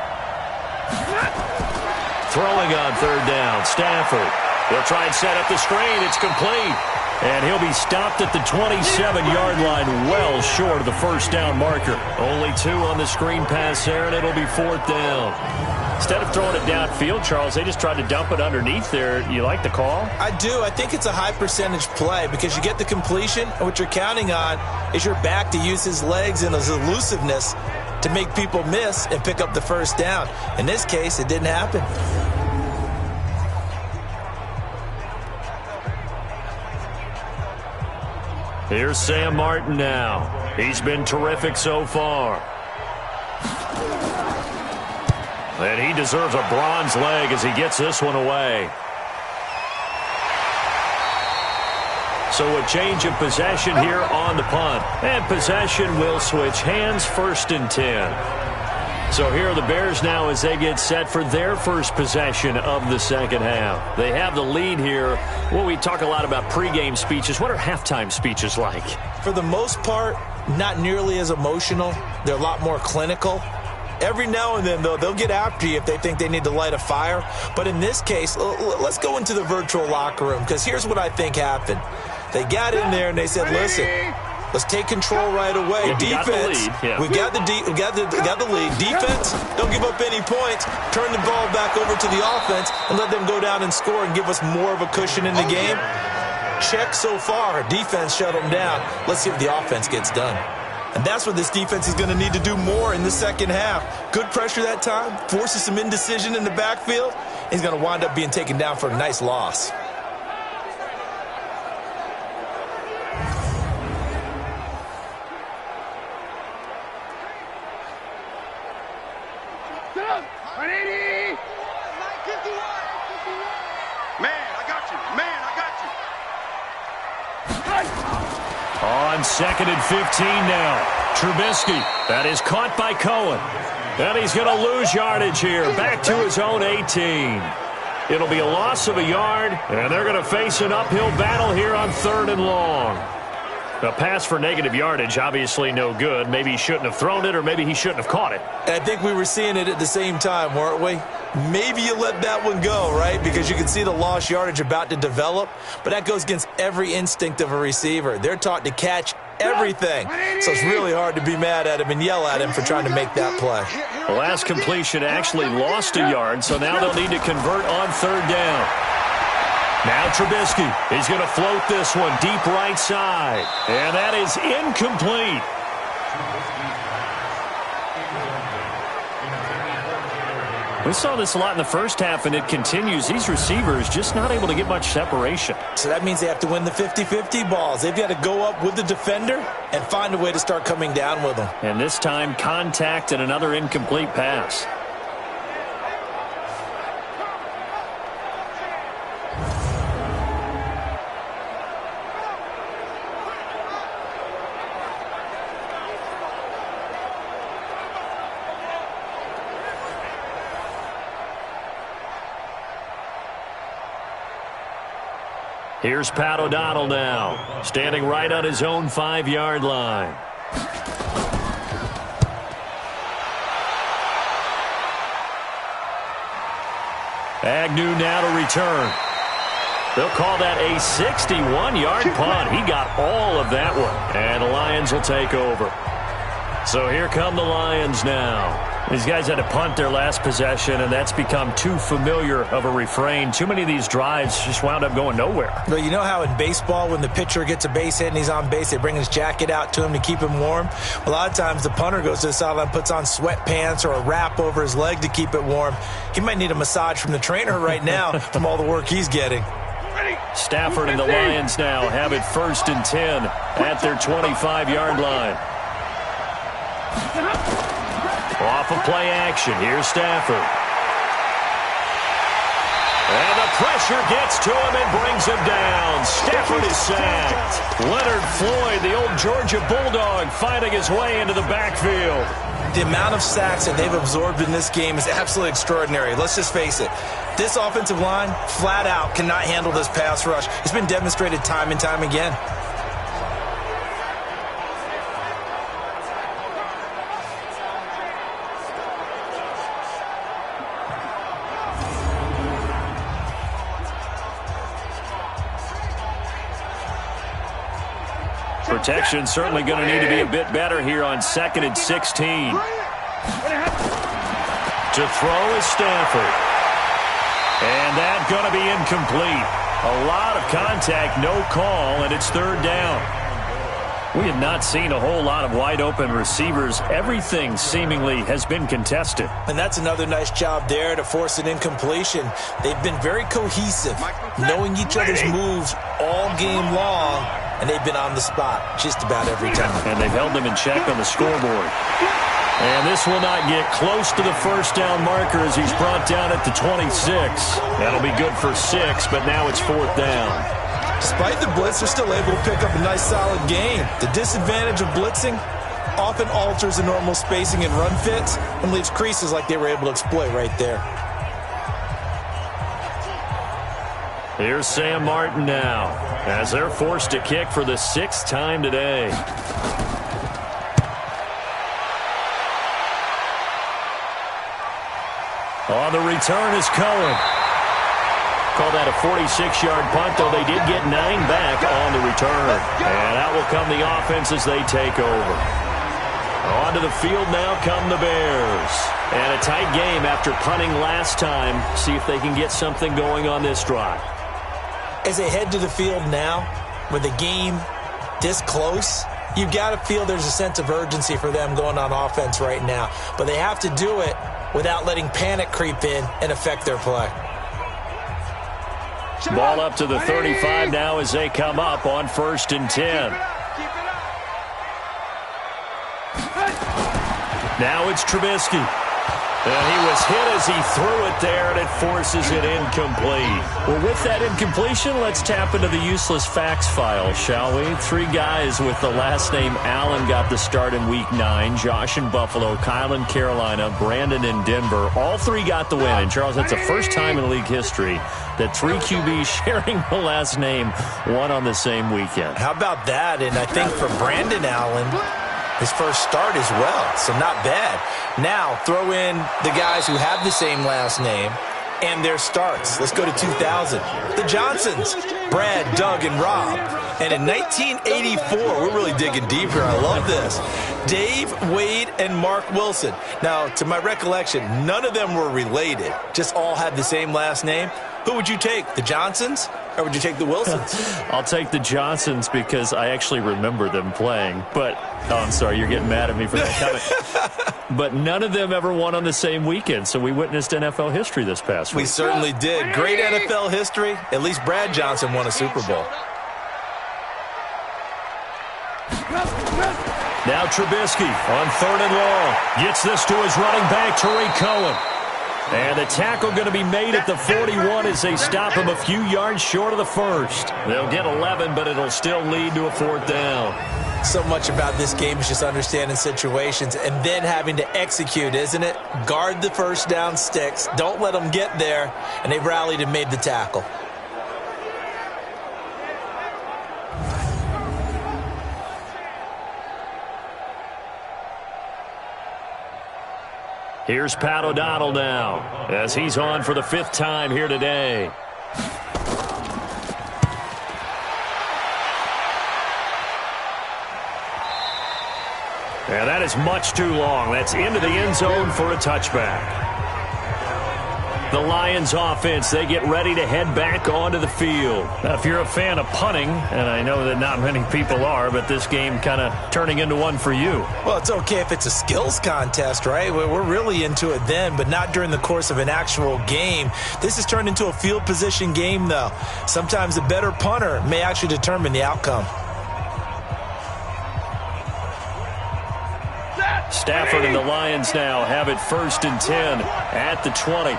Throwing on third down, Stafford. He'll try and set up the screen. It's complete. And he'll be stopped at the 27-yard line, well short of the first down marker. Only 2 on the screen pass there, and it'll be 4th down. Instead of throwing it downfield, Charles, they just tried to dump it underneath there. You like the call?
I do. I think it's a high-percentage play because you get the completion, and what you're counting on is your back to use his legs and his elusiveness to make people miss and pick up the first down. In this case, it didn't happen.
Here's Sam Martin now. He's been terrific so far. And he deserves a bronze leg as he gets this one away. So a change of possession here on the punt. And possession will switch hands, 1st and 10. So here are the Bears now as they get set for their first possession of the second half. They have the lead here. Well, we talk a lot about pregame speeches. What are halftime speeches like?
For the most part, not nearly as emotional. They're a lot more clinical. Every now and then, though, they'll get after you if they think they need to light a fire. But in this case, let's go into the virtual locker room, because here's what I think happened. They got in there and they said, listen, let's take control right away. Defense, we got the lead. Defense, don't give up any points. Turn the ball back over to the offense and let them go down and score and give us more of a cushion in the game. Check so far. Defense shut them down. Let's see if the offense gets done. And that's what this defense is going to need to do more in the second half. Good pressure that time, forces some indecision in the backfield. He's going to wind up being taken down for a nice loss.
On 2nd and 15 now. Trubisky, that is caught by Cohen. And he's going to lose yardage here, back to his own 18. It'll be a loss of a yard, and they're going to face an uphill battle here on 3rd and long. A pass for negative yardage, obviously no good. Maybe he shouldn't have thrown it, or maybe he shouldn't have caught it.
I think we were seeing it at the same time, weren't we? Maybe you let that one go, right? Because you can see the lost yardage about to develop, but that goes against every instinct of a receiver. They're taught to catch everything, so it's really hard to be mad at him and yell at him for trying to make that play.
The last completion actually lost a yard, so now they'll need to convert on 3rd down. Now Trubisky, he's going to float this one deep right side. And that is incomplete. We saw this a lot in the first half, and it continues. These receivers just not able to get much separation.
So that means they have to win the 50-50 balls. They've got to go up with the defender and find a way to start coming down with them.
And this time, contact and another incomplete pass. Here's Pat O'Donnell now, standing right on his own 5-yard line. Agnew now to return. They'll call that a 61-yard punt. He got all of that one. And the Lions will take over. So here come the Lions now. These guys had to punt their last possession, and that's become too familiar of a refrain. Too many of these drives just wound up going nowhere.
Well, you know how in baseball, when the pitcher gets a base hit and he's on base, they bring his jacket out to him to keep him warm? A lot of times the punter goes to the sideline, puts on sweatpants or a wrap over his leg to keep it warm. He might need a massage from the trainer right now from all the work he's getting.
Stafford and the Lions now have it 1st and 10 at their 25-yard line. Off of play action, here's Stafford. And the pressure gets to him and brings him down. Stafford is sacked. Leonard Floyd, the old Georgia Bulldog, fighting his way into the backfield.
The amount of sacks that they've absorbed in this game is absolutely extraordinary. Let's just face it. This offensive line, flat out, cannot handle this pass rush. It's been demonstrated time and time again.
Protection certainly going to need to be a bit better here on 2nd and 16. To throw is Stafford. And that's going to be incomplete. A lot of contact, no call, and it's 3rd down. We have not seen a whole lot of wide-open receivers. Everything seemingly has been contested.
And that's another nice job there to force an incompletion. They've been very cohesive, knowing each other's moves all game long, and they've been on the spot just about every time.
And they've held them in check on the scoreboard. And this will not get close to the 1st down marker as he's brought down at the 26. That'll be good for 6, but now it's 4th down.
Despite the blitz, they're still able to pick up a nice solid gain. The disadvantage of blitzing often alters the normal spacing and run fits and leaves creases like they were able to exploit right there.
Here's Sam Martin now as they're forced to kick for the 6th time today. On the return is Cohen. Call that a 46-yard punt, though they did get 9 back on the return. And out will come the offense as they take over. Onto the field now come the Bears. And a tight game after punting last time. See if they can get something going on this drive.
As they head to the field now, with the game this close, you've got to feel there's a sense of urgency for them going on offense right now. But they have to do it without letting panic creep in and affect their play.
Ball up to the 35 now as they come up on 1st and 10. Now it's Trubisky. And he was hit as he threw it there, and it forces it incomplete. Well, with that incompletion, let's tap into the useless facts file, shall we? 3 guys with the last name Allen got the start in Week 9. Josh in Buffalo, Kyle in Carolina, Brandon in Denver. All 3 got the win. And, Charles, that's the first time in league history that 3 QBs sharing the last name won on the same weekend.
How about that? And I think for Brandon Allen, his first start as well, so not bad. Now, throw in the guys who have the same last name and their starts. Let's go to 2000. The Johnsons, Brad, Doug, and Rob. And in 1984, we're really digging deep here. I love this. Dave, Wade, and Mark Wilson. Now, to my recollection, none of them were related, just all had the same last name. Who would you take, the Johnsons, or would you take the Wilsons?
I'll take the Johnsons because I actually remember them playing. But, oh, I'm sorry, you're getting mad at me for that comment. But none of them ever won on the same weekend, so we witnessed NFL history this past week.
We certainly did. Great NFL history. At least Brad Johnson won a Super Bowl.
Now Trubisky on 3rd and long. Gets this to his running back, Tariq Cohen. And the tackle going to be made at the 41 as they stop him a few yards short of the first. They'll get 11, but it'll still lead to a 4th down.
So much about this game is just understanding situations and then having to execute, isn't it? Guard the first down sticks. Don't let them get there. And they rallied and made the tackle.
Here's Pat O'Donnell now as he's on for the 5th time here today. And that is much too long. That's into the end zone for a touchback. The Lions offense, they get ready to head back onto the field. Now, if you're a fan of punting, and I know that not many people are, but this game kind of turning into one for you.
Well, it's okay if it's a skills contest, right? We're really into it then, but not during the course of an actual game. This has turned into a field position game, though. Sometimes a better punter may actually determine the outcome.
Stafford and the Lions now have it 1st and 10 at the 20.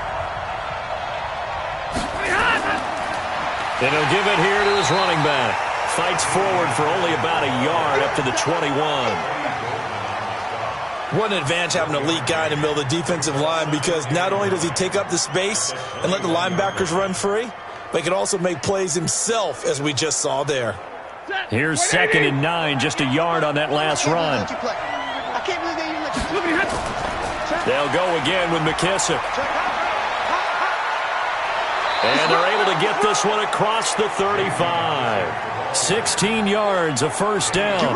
And he'll give it here to his running back. Fights forward for only about a yard up to the 21.
What an advantage having an elite guy in the middle of the defensive line, because not only does he take up the space and let the linebackers run free, but he can also make plays himself, as we just saw there.
Here's 2nd and 9, just a yard on that last run. They'll go again with McKissick. And they're able to get this one across the 35. 16 yards, a 1st down.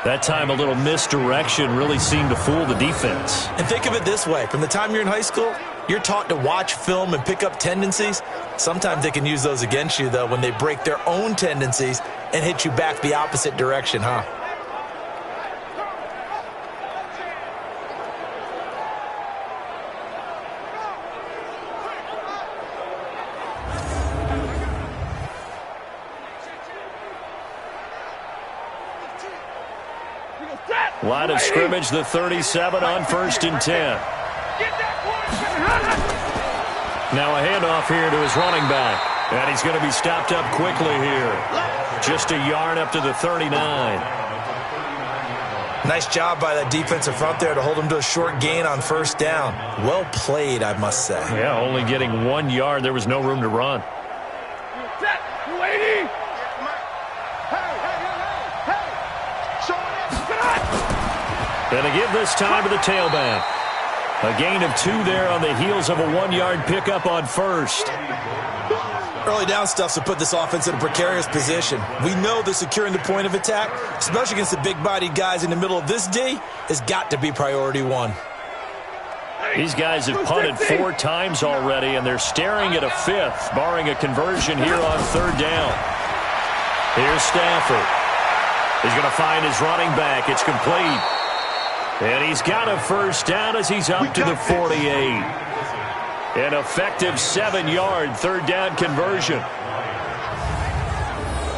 That time a little misdirection really seemed to fool the defense.
And think of it this way. From the time you're in high school, you're taught to watch film and pick up tendencies. Sometimes they can use those against you, though, when they break their own tendencies and hit you back the opposite direction, huh?
Line of scrimmage, the 37 on 1st and 10. Now a handoff here to his running back. And he's going to be stopped up quickly here. Just a yard up to the 39.
Nice job by that defensive front there to hold him to a short gain on 1st down. Well played, I must say.
Yeah, only getting 1 yard. There was no room to run. And to give this time to the tailback. A gain of 2 there on the heels of a 1-yard pickup on first.
Early down stuff to put this offense in a precarious position. We know that securing the point of attack, especially against the big-bodied guys in the middle of this D, has got to be priority 1.
These guys have punted 4 times already, and they're staring at a 5th, barring a conversion here on 3rd down. Here's Stafford. He's going to find his running back. It's complete. And he's got a 1st down as he's up to the 48. An effective 7-yard 3rd down conversion.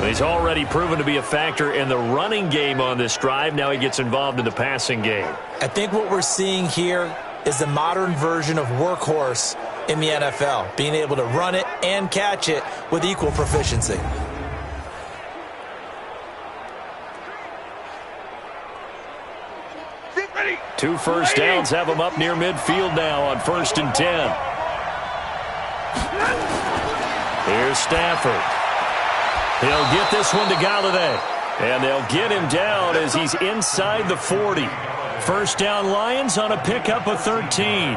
He's already proven to be a factor in the running game on this drive. Now he gets involved in the passing game.
I think what we're seeing here is the modern version of workhorse in the NFL, being able to run it and catch it with equal proficiency.
Two 1st downs have him up near midfield now on 1st and 10. Here's Stafford. He'll get this one to Galladay. And they'll get him down as he's inside the 40. 1st down Lions on a pickup of 13.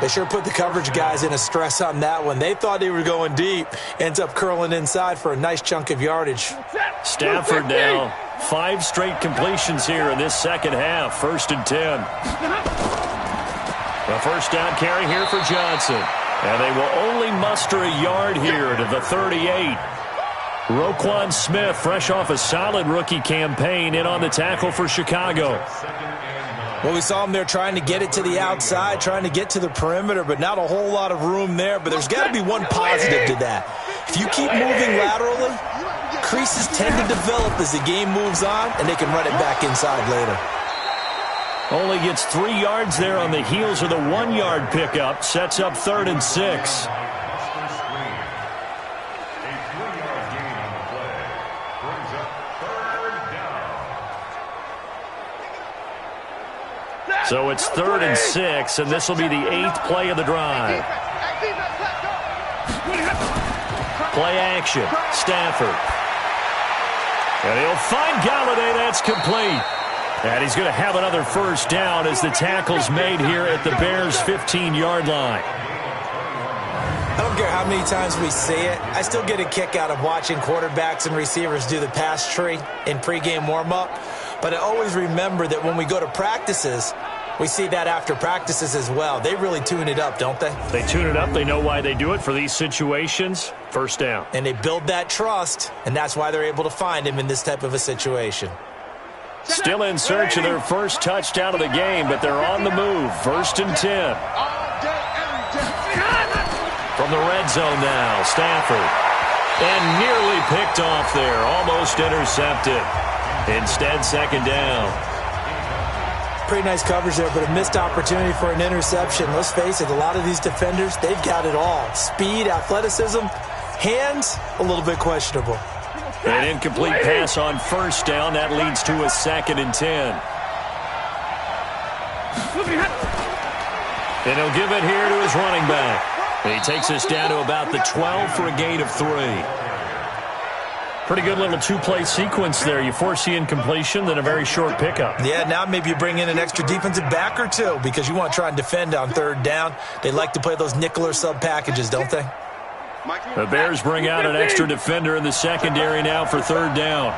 They sure put the coverage guys in a stress on that one. They thought they were going deep. Ends up curling inside for a nice chunk of yardage.
Stafford now. 5 straight completions here in this second half. 1st and 10. A 1st down carry here for Johnson. And they will only muster a yard here to the 38. Roquan Smith, fresh off a solid rookie campaign, in on the tackle for Chicago.
Well, we saw him there trying to get it to the outside, trying to get to the perimeter, but not a whole lot of room there. But there's got to be one positive to that. If you keep moving laterally, creases tend to develop as the game moves on, and they can run it back inside later.
Only gets 3 yards there on the heels of the 1-yard pickup. Sets up 3rd and 6. So it's 3rd and 6, and this will be the 8th play of the drive. Play action. Stafford. And he'll find Galladay. That's complete. And he's going to have another 1st down as the tackle's made here at the Bears' 15-yard line.
I don't care how many times we see it. I still get a kick out of watching quarterbacks and receivers do the pass tree in pregame warm-up. But I always remember that when we go to practices, we see that after practices as well. They really tune it up, don't they?
They tune it up. They know why they do it for these situations. 1st down.
And they build that trust, and that's why they're able to find him in this type of a situation.
Still in search of their 1st touchdown of the game, but they're on the move. 1st and 10. From the red zone now, Stafford. And nearly picked off there. Almost intercepted. Instead, 2nd down.
Pretty nice coverage there, but a missed opportunity for an interception. Let's face it, a lot of these defenders, they've got it all. Speed, athleticism, hands, a little bit questionable.
An incomplete pass on 1st down. That leads to a 2nd and 10. And he'll give it here to his running back. And he takes us down to about the 12 for a gain of 3. Pretty good little 2-play sequence there. You force the incompletion, then a very short pickup.
Yeah, now maybe you bring in an extra defensive back or 2 because you want to try and defend on 3rd down. They like to play those nickel or sub packages, don't they?
The Bears bring out an extra defender in the secondary now for 3rd down.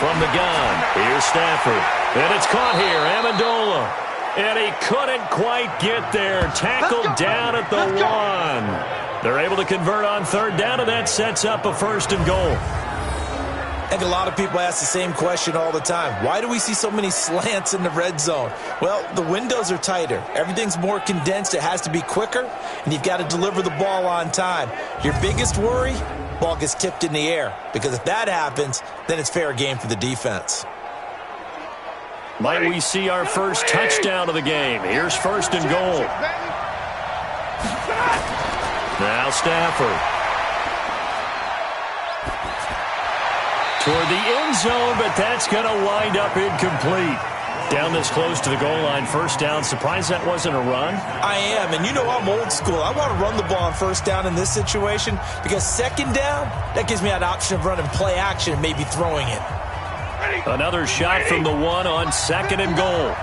From the gun, here's Stafford. And it's caught here, Amendola. And he couldn't quite get there. Tackled down at the 1. They're able to convert on 3rd down, and that sets up a 1st and goal.
I think a lot of people ask the same question all the time. Why do we see so many slants in the red zone? Well, the windows are tighter. Everything's more condensed. It has to be quicker, and you've got to deliver the ball on time. Your biggest worry, ball gets tipped in the air, because if that happens, then it's fair game for the defense.
Might we see our 1st touchdown of the game? Here's 1st and goal. Now Stafford. Toward the end zone, but that's going to wind up incomplete. Down this close to the goal line, 1st down. Surprised that wasn't a run?
I am, and you know I'm old school. I want to run the ball on 1st down in this situation because 2nd down, that gives me that option of running play action and maybe throwing it.
Another shot from the one on 2nd and goal.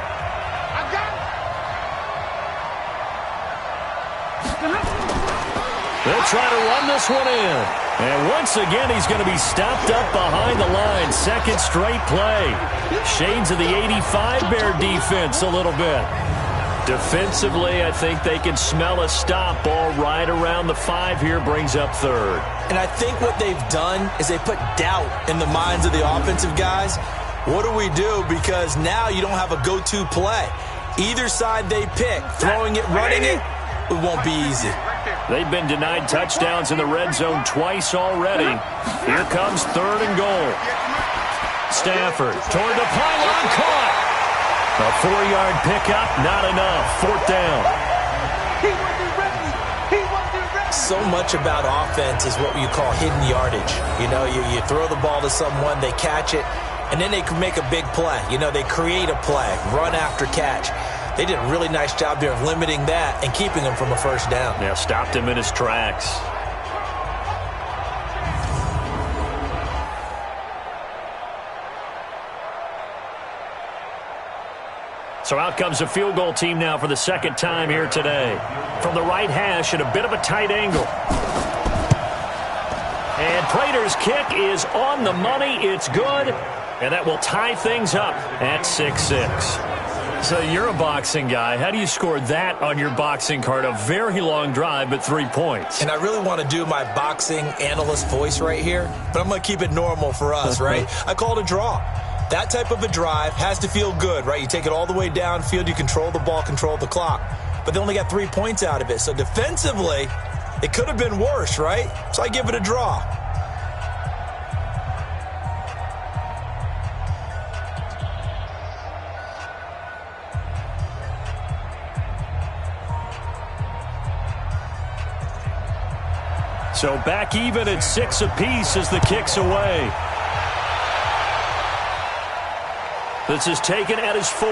They'll try to run this one in. And once again, he's going to be stopped up behind the line. Second straight play. Shades of the 85 Bear defense a little bit. Defensively, I think they can smell a stop. Ball right around the 5 here, brings up 3rd.
And I think what they've done is they put doubt in the minds of the offensive guys. What do we do? Because now you don't have a go-to play. Either side they pick, throwing it, running it, it won't be easy.
They've been denied touchdowns in the red zone twice already. Here comes 3rd and goal. Stafford toward the pylon, caught. A 4-yard pickup, not enough. 4th down.
So much about offense is what you call hidden yardage. You know, you throw the ball to someone, they catch it, and then they can make a big play. You know, they create a play, run after catch. They did a really nice job there of limiting that and keeping him from a 1st down.
Yeah, stopped him in his tracks. So out comes a field goal team now for the 2nd time here today. From the right hash at a bit of a tight angle. And Prater's kick is on the money. It's good. And that will tie things up at 6-6. So you're a boxing guy. How do you score that on your boxing card? A very long drive, but 3 points.
And I really want to do my boxing analyst voice right here, but I'm going to keep it normal for us, right? I call it a draw. That type of a drive has to feel good, right? You take it all the way downfield, you control the ball, control the clock. But they only got 3 points out of it. So defensively, it could have been worse, right? So I give it a draw.
So back even at 6 apiece as the kick's away. This is taken at his 4.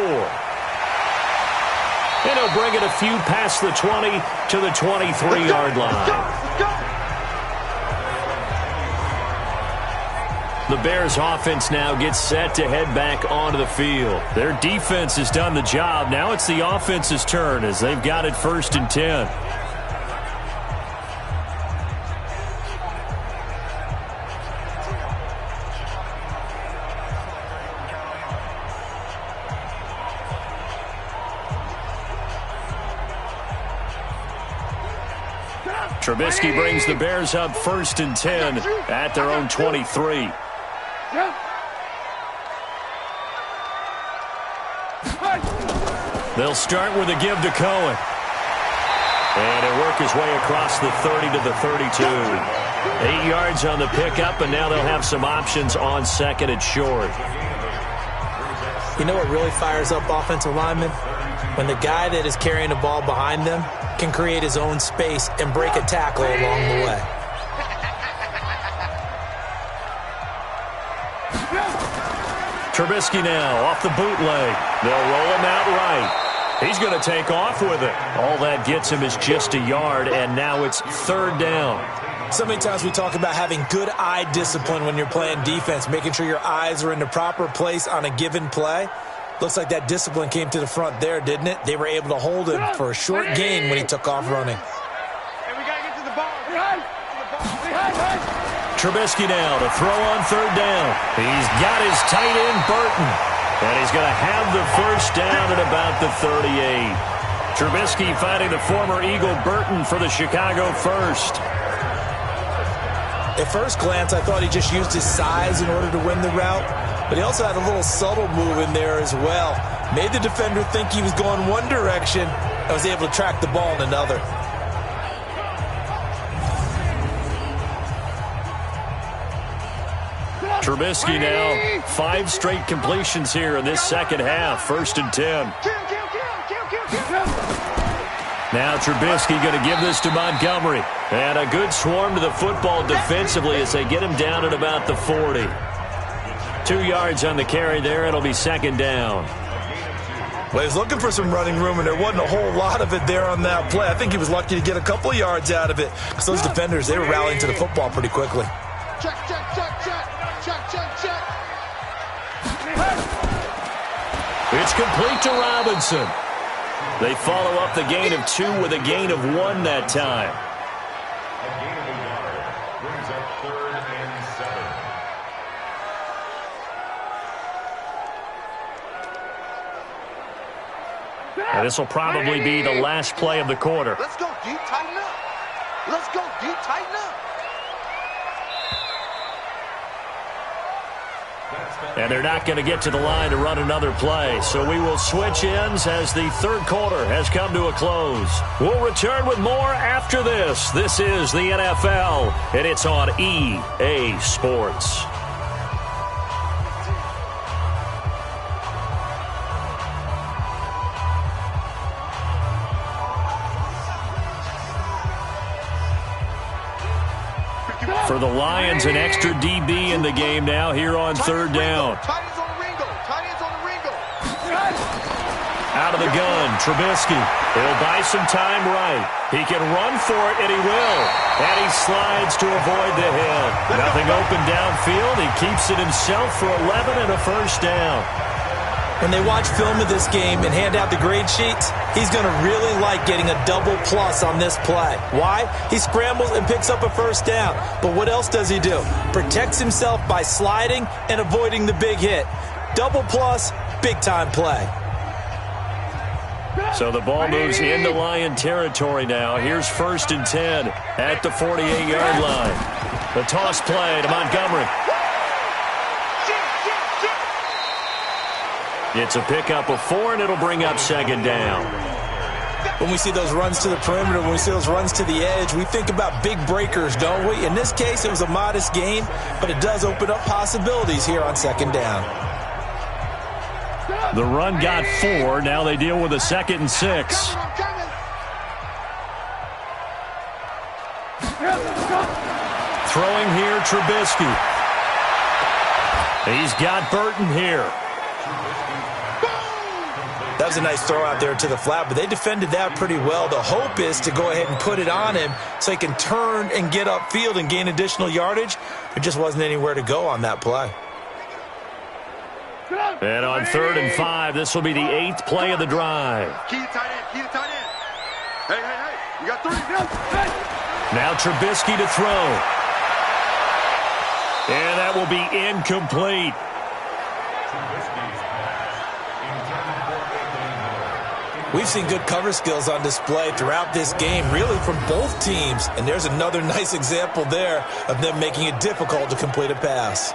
And he'll bring it a few past the 20 to the 23-yard line. The Bears offense now gets set to head back onto the field. Their defense has done the job. Now it's the offense's turn as they've got it 1st and 10. Trubisky brings the Bears up 1st and 10 at their own 23. They'll start with a give to Cohen. And he'll work his way across the 30 to the 32. 8 yards on the pickup, and now they'll have some options on 2nd and short.
You know what really fires up offensive linemen? When the guy that is carrying the ball behind them can create his own space and break a tackle along the way.
Trubisky now off the bootleg. They'll roll him out right. He's going to take off with it. All that gets him is just a yard, and now it's 3rd down.
So many times we talk about having good eye discipline when you're playing defense, making sure your eyes are in the proper place on a given play. Looks like that discipline came to the front there, didn't it? They were able to hold him for a short gain when he took off running.
Hey, we got to get to the ball.
Trubisky now to throw on 3rd down. He's got his tight end, Burton. And he's going to have the 1st down at about the 38. Trubisky finding the former Eagle Burton for the Chicago 1st.
At first glance, I thought he just used his size in order to win the route, but he also had a little subtle move in there as well. Made the defender think he was going one direction and was able to track the ball in another.
Trubisky now 5 straight completions here in this 2nd half. 1st and 10. Now Trubisky going to give this to Montgomery. And a good swarm to the football defensively as they get him down at about the 40. 2 yards on the carry there. It'll be 2nd down.
Well, he was looking for some running room, and there wasn't a whole lot of it there on that play. I think he was lucky to get a couple of yards out of it because those defenders, they were rallying to the football pretty quickly.
Check, check, check, check. Check, check, check.
It's complete to Robinson. They follow up the gain of 2 with a gain of 1 that time.
A gain of a yard brings up 3rd and 7.
And this will probably be the last play of the quarter.
Let's go deep, tighten up. Let's go deep, tighten up.
And they're not going to get to the line to run another play. So we will switch ends as the third quarter has come to a close. We'll return with more after this. This is the NFL, and it's on EA Sports. For the Lions, an extra DB in the game now here on third down.
Tight ends on the Ringo. Tight ends on the Ringo.
Out of the gun, Trubisky. He'll buy some time right. He can run for it, and he will. And he slides to avoid the hit. Nothing open downfield. He keeps it himself for 11 and a first down.
When they watch film of this game and hand out the grade sheets, he's going to really like getting a double plus on this play. Why? He scrambles and picks up a first down. But what else does he do? Protects himself by sliding and avoiding the big hit. Double plus, big-time play.
So the ball moves into Lion territory now. Here's 1st and 10 at the 48-yard line. The toss play to Montgomery. It's a pickup of 4, and it'll bring up 2nd down.
When we see those runs to the perimeter, when we see those runs to the edge, we think about big breakers, don't we? In this case, it was a modest gain, but it does open up possibilities here on 2nd down.
The run got 4. Now they deal with a 2nd and 6. Throwing here, Trubisky. He's got Burton here.
That was a nice throw out there to the flat, but they defended that pretty well. The hope is to go ahead and put it on him so he can turn and get upfield and gain additional yardage. There just wasn't anywhere to go on that play.
And on 3rd and 5, this will be the 8th play of the drive.
Key to tight end. Key to tight end. Hey. You got 3.
Now Trubisky to throw. And that will be incomplete.
We've seen good cover skills on display throughout this game, really from both teams. And there's another nice example there of them making it difficult to complete a pass.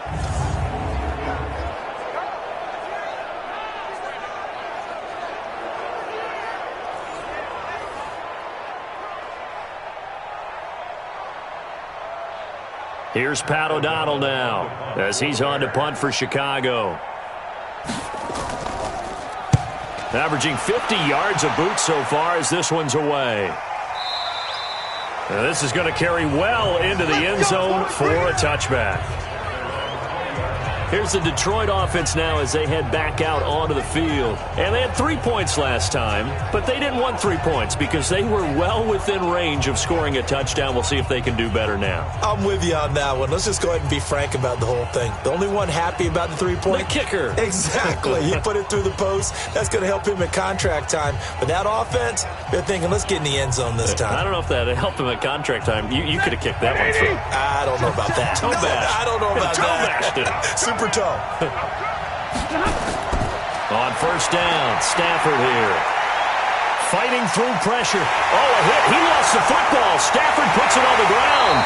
Here's Pat O'Donnell now as he's on to punt for Chicago. Averaging 50 yards a boot so far as this one's away. And this is going to carry well into the end zone for a touchback. Here's the Detroit offense now as they head back out onto the field. And they had 3 points last time, but they didn't want 3 points because they were well within range of scoring a touchdown. We'll see if they can do better now.
I'm with you on that one. Let's just go ahead and be frank about the whole thing. The only one happy about the 3-point?
The kicker.
Exactly. He put it through the post. That's going to help him at contract time. But that offense, they're thinking, let's get in the end zone this time.
I don't know if that helped him at contract time. You could have kicked that one through.
I don't know about that.
Toe bash.
I don't know about
toe
that.
Bashed it.
Super toe.
On 1st down, Stafford here. Fighting through pressure. Oh, a hit. He lost the football. Stafford puts it on the ground.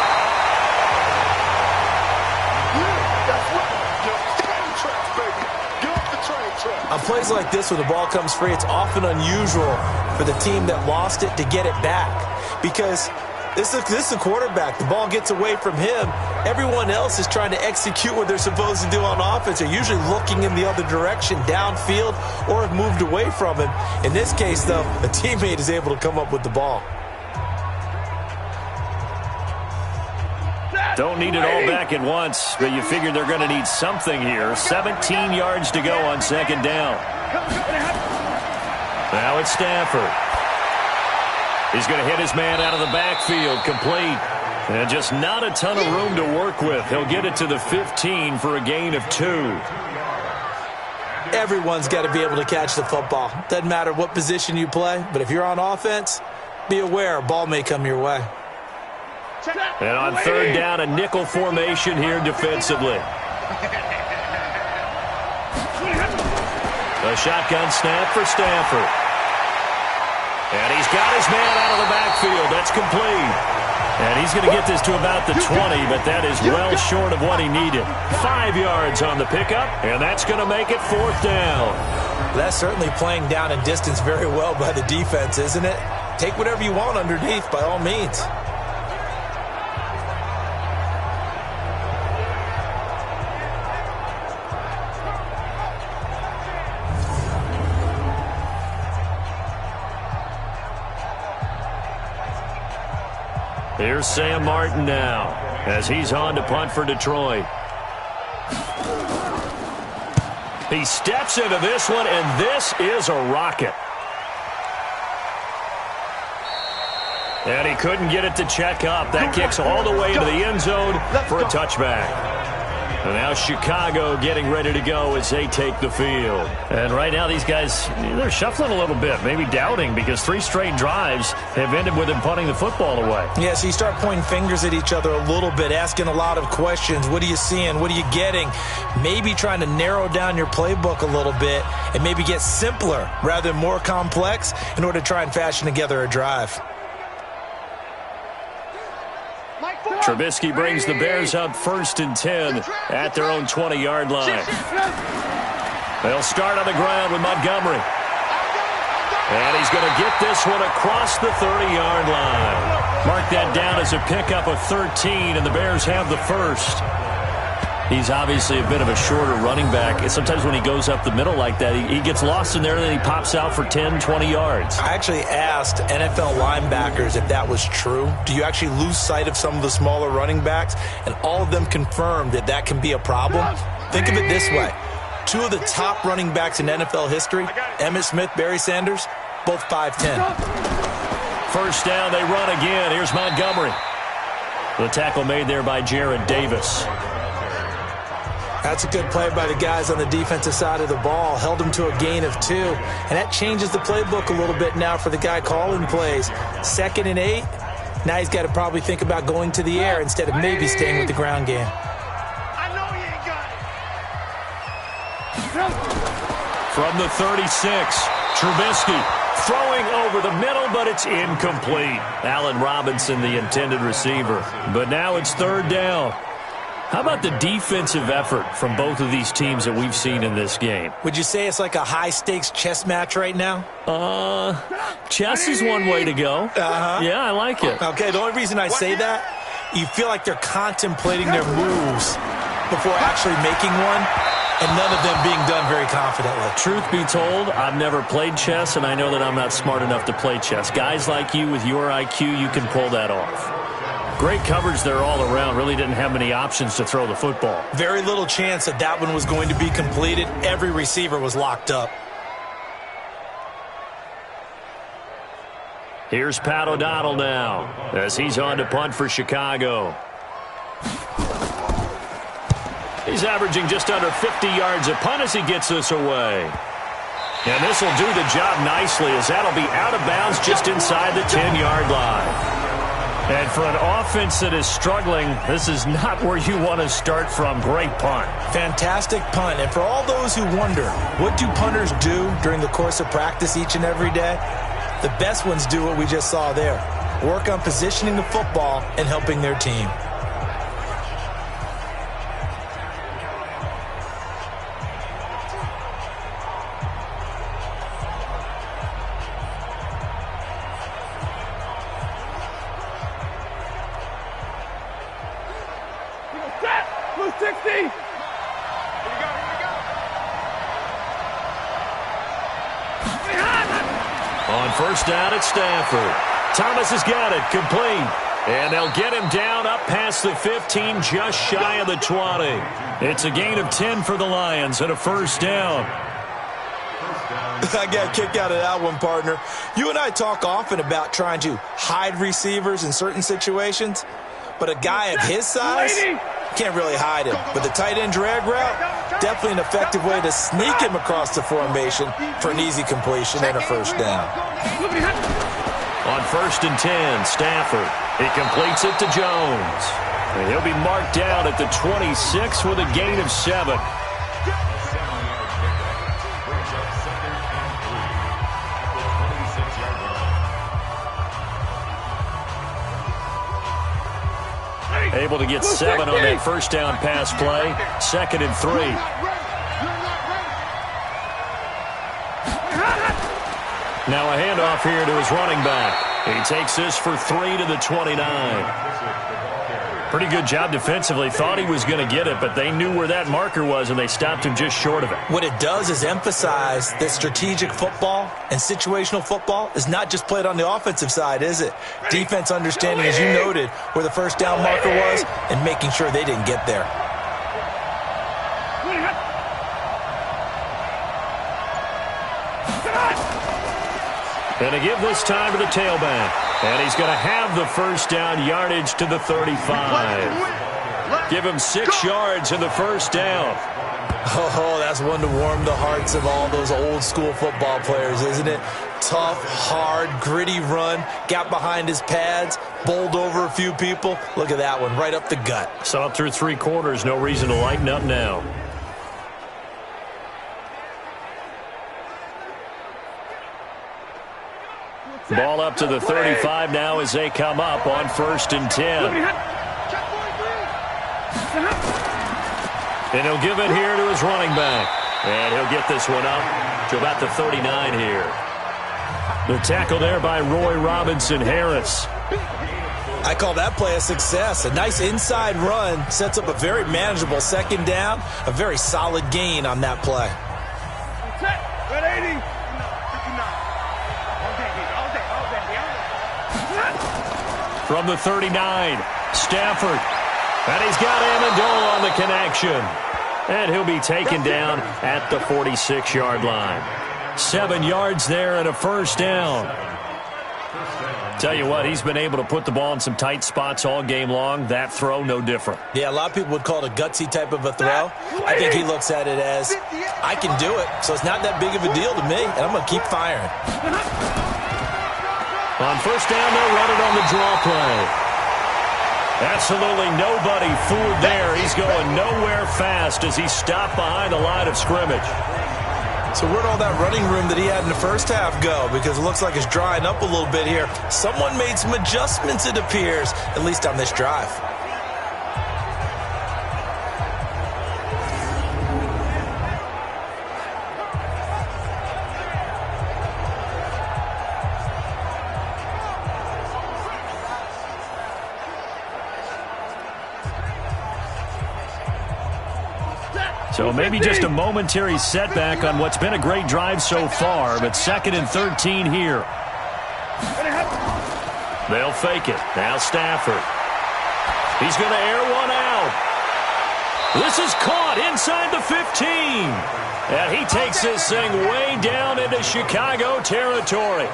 On plays like this, when the ball comes free, it's often unusual for the team that lost it to get it back. Because this is a quarterback. The ball gets away from him. Everyone else is trying to execute what they're supposed to do on offense. They're usually looking in the other direction, downfield, or have moved away from him. In this case, though, a teammate is able to come up with the ball.
Don't need it all back at once, but you figure they're going to need something here. 17 yards to go on 2nd down. Now it's Stafford. He's going to hit his man out of the backfield, complete. And just not a ton of room to work with. He'll get it to the 15 for a gain of 2.
Everyone's got to be able to catch the football. Doesn't matter what position you play, but if you're on offense, be aware a ball may come your way.
And on third down, a nickel formation here defensively. A shotgun snap for Stafford. And he's got his man out of the backfield. That's complete. And he's going to get this to about the 20, but that is well short of what he needed. 5 yards on the pickup, and that's going to make it fourth down.
That's certainly playing down and distance very well by the defense, isn't it? Take whatever you want underneath, by all means.
Here's Sam Martin now as he's on to punt for Detroit. He steps into this one, and this is a rocket. And he couldn't get it to check up. That kicks all the way into the end zone for a touchback. And now Chicago getting ready to go as they take the field.
And right now these guys, they're shuffling a little bit, maybe doubting, because 3 straight drives have ended with them punting the football away.
Yeah, so you start pointing fingers at each other a little bit, asking a lot of questions. What are you seeing? What are you getting? Maybe trying to narrow down your playbook a little bit and maybe get simpler rather than more complex in order to try and fashion together a drive.
Trubisky brings the Bears up 1st and 10 at their own 20-yard line. They'll start on the ground with Montgomery. And he's going to get this one across the 30-yard line. Mark that down as a pickup of 13, and the Bears have the first. He's obviously a bit of a shorter running back. Sometimes when he goes up the middle like that, he gets lost in there, and then he pops out for 10, 20 yards.
I actually asked NFL linebackers if that was true. Do you actually lose sight of some of the smaller running backs? And all of them confirmed that that can be a problem. Think of it this way. 2 of the top running backs in NFL history, Emmitt Smith, Barry Sanders, both 5'10".
First down, they run again. Here's Montgomery. The tackle made there by Jared Davis.
That's a good play by the guys on the defensive side of the ball. Held him to a gain of 2. And that changes the playbook a little bit now for the guy calling plays. 2nd and 8. Now he's got to probably think about going to the air instead of maybe staying with the ground game.
I know you ain't got it.
From the 36, Trubisky throwing over the middle, but it's incomplete. Allen Robinson, the intended receiver. But now it's 3rd down. How about the defensive effort from both of these teams that we've seen in this game?
Would you say it's like a high-stakes chess match right now?
Chess is one way to go. Yeah, I like it.
Okay, the only reason I say that, you feel like they're contemplating their moves before actually making one, and none of them being done very confidently.
Truth be told, I've never played chess, and I know that I'm not smart enough to play chess. Guys like you with your IQ, you can pull that off. Great coverage there all around. Really didn't have many options to throw the football.
Very little chance that that one was going to be completed. Every receiver was locked up.
Here's Pat O'Donnell now as he's on to punt for Chicago. He's averaging just under 50 yards a punt as he gets this away. And this will do the job nicely as that'll be out of bounds just inside the 10-yard line. And for an offense that is struggling, this is not where you want to start from. Great punt.
Fantastic punt. And for all those who wonder, what do punters do during the course of practice each and every day? The best ones do what we just saw there. Work on positioning the football and helping their team.
Blue 60. Here we go.
On first down at Stafford. Thomas has got it. Complete. And they'll get him down up past the 15, just shy of the 20. It's a gain of 10 for the Lions and a first down.
I got a kick out of that one, partner. You and I talk often about trying to hide receivers in certain situations, but a guy of his size, can't really hide him. But the tight end drag route, definitely an effective way to sneak him across the formation for an easy completion and a first down.
On 1st and 10, Stafford. He completes it to Jones. And he'll be marked down at the 26 with a gain of 7. Able to get 7 on that first down pass play. 2nd and 3. Now a handoff here to his running back. He takes this for 3 to the 29. Pretty good job defensively. Thought he was going to get it, but they knew where that marker was, and they stopped him just short of it.
What it does is emphasize that strategic football and situational football is not just played on the offensive side, is it? Defense understanding, as you noted, where the first down marker was and making sure they didn't get there.
And to give this time to the tailback. And he's going to have the first down, yardage to the 35. Give him 6 yards in the first down.
Oh, that's one to warm the hearts of all those old school football players, isn't it? Tough, hard, gritty run, got behind his pads, bowled over a few people. Look at that one, right up the gut.
So up through 3 quarters, no reason to lighten up now. Ball up to the 35 now as they come up on 1st and 10. And he'll give it here to his running back. And he'll get this one up to about the 39 here. The tackle there by Roy Robinson-Harris.
I call that play a success. A nice inside run sets up a very manageable 2nd down. A very solid gain on that play.
From the 39, Stafford. And he's got Amendola on the connection. And he'll be taken down at the 46-yard line. 7 yards there and a first down. Tell you what, he's been able to put the ball in some tight spots all game long. That throw, no different.
Yeah, a lot of people would call it a gutsy type of a throw. I think he looks at it as, I can do it, so it's not that big of a deal to me, and I'm going to keep firing.
On first down, they'll run it on the draw play. Absolutely nobody fooled there. He's going nowhere fast as he stopped behind the line of scrimmage.
So where'd all that running room that he had in the first half go? Because it looks like it's drying up a little bit here. Someone made some adjustments, it appears, at least on this drive.
So maybe just a momentary setback on what's been a great drive so far, but 2nd and 13 here. They'll fake it. Now Stafford. He's going to air one out. This is caught inside the 15. And he takes this thing way down into Chicago territory.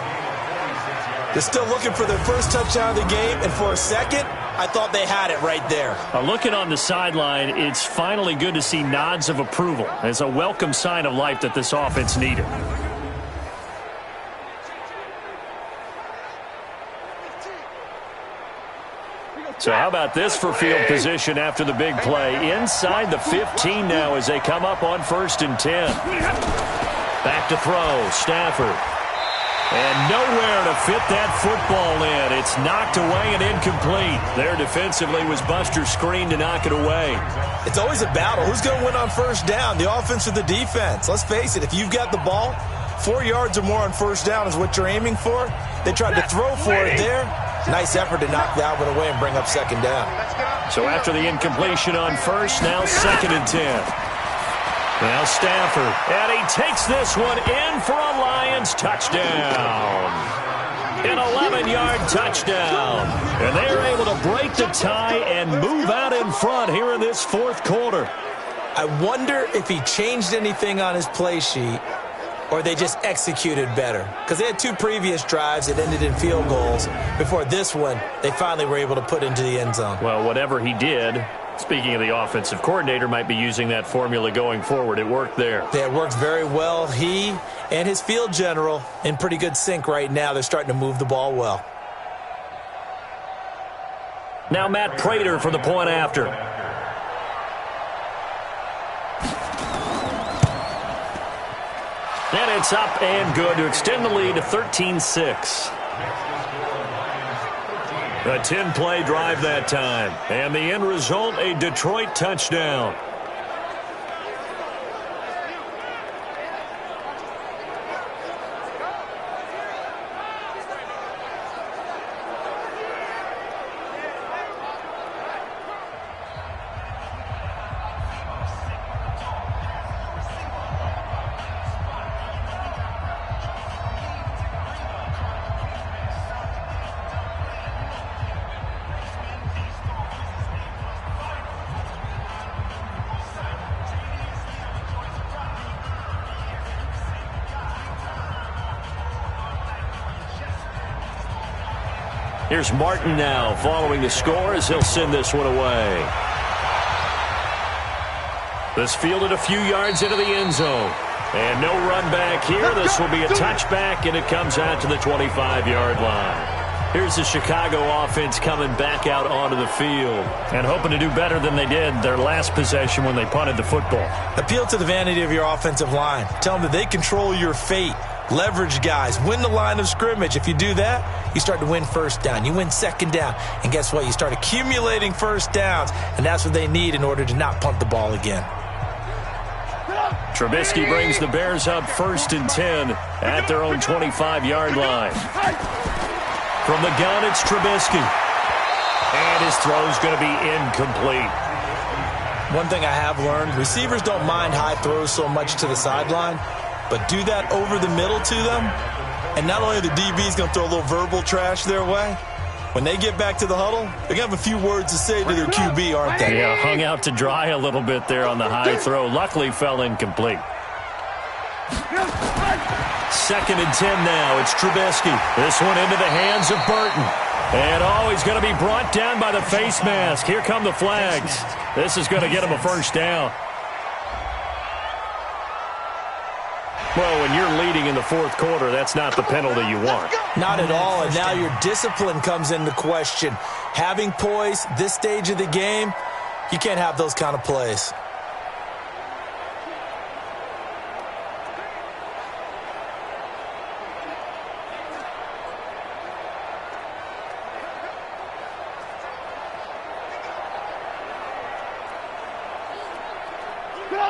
They're still looking for their first touchdown of the game, and for a second, I thought they had it right there.
Looking on the sideline, it's finally good to see nods of approval. It's a welcome sign of life that this offense needed. So how about this for field position after the big play? Inside the 15 now as they come up on 1st and 10. Back to throw, Stafford. And nowhere to fit that football in. It's knocked away and incomplete. There defensively was Buster Screen to knock it away.
It's always a battle. Who's going to win on first down, the offense or the defense? Let's face it, if you've got the ball, 4 yards or more on first down is what you're aiming for. They tried to throw for it there. Nice effort to knock that one away and bring up 2nd down.
So after the incompletion on first, now 2nd and 10. Now Stafford, and he takes this one in for a Lions touchdown. An 11-yard touchdown. And they're able to break the tie and move out in front here in this 4th quarter.
I wonder if he changed anything on his play sheet or they just executed better. Because they had 2 previous drives that ended in field goals. Before this one, they finally were able to put into the end zone.
Well, whatever he did, Speaking of the offensive coordinator, might be using that formula going forward. It worked there.
Yeah, it worked very well. He and his field general in pretty good sync right now. They're starting to move the ball well.
Now Matt Prater for the point after. And it's up and good to extend the lead to 13-6. A 10-play drive that time. And the end result, a Detroit touchdown. Here's Martin now following the score as he'll send this one away. This fielded a few yards into the end zone. And no run back here. This will be a touchback, and it comes out to the 25-yard line. Here's the Chicago offense coming back out onto the field and hoping to do better than they did their last possession when they punted the football.
Appeal to the vanity of your offensive line. Tell them that they control your fate. Leverage guys. Win the line of scrimmage. If you do that, you start to win first down. You win second down. And guess what? You start accumulating first downs, and that's what they need in order to not punt the ball again.
Trubisky brings the Bears up 1st and 10 at their own 25-yard line. From the gun, it's Trubisky. And his throw's going to be incomplete.
One thing I have learned, receivers don't mind high throws so much to the sideline, but do that over the middle to them, and not only the DB's going to throw a little verbal trash their way, when they get back to the huddle, they're going to have a few words to say to their QB, aren't they?
Yeah, hung out to dry a little bit there on the high throw. Luckily fell incomplete. 2nd and 10 now. It's Trubisky. This one into the hands of Burton. And he's going to be brought down by the face mask. Here come the flags. This is going to get him a first down. Well, when you're leading in the 4th quarter, that's not the penalty you want.
Not at all, and now your discipline comes into question. Having poise, this stage of the game, you can't have those kind of plays.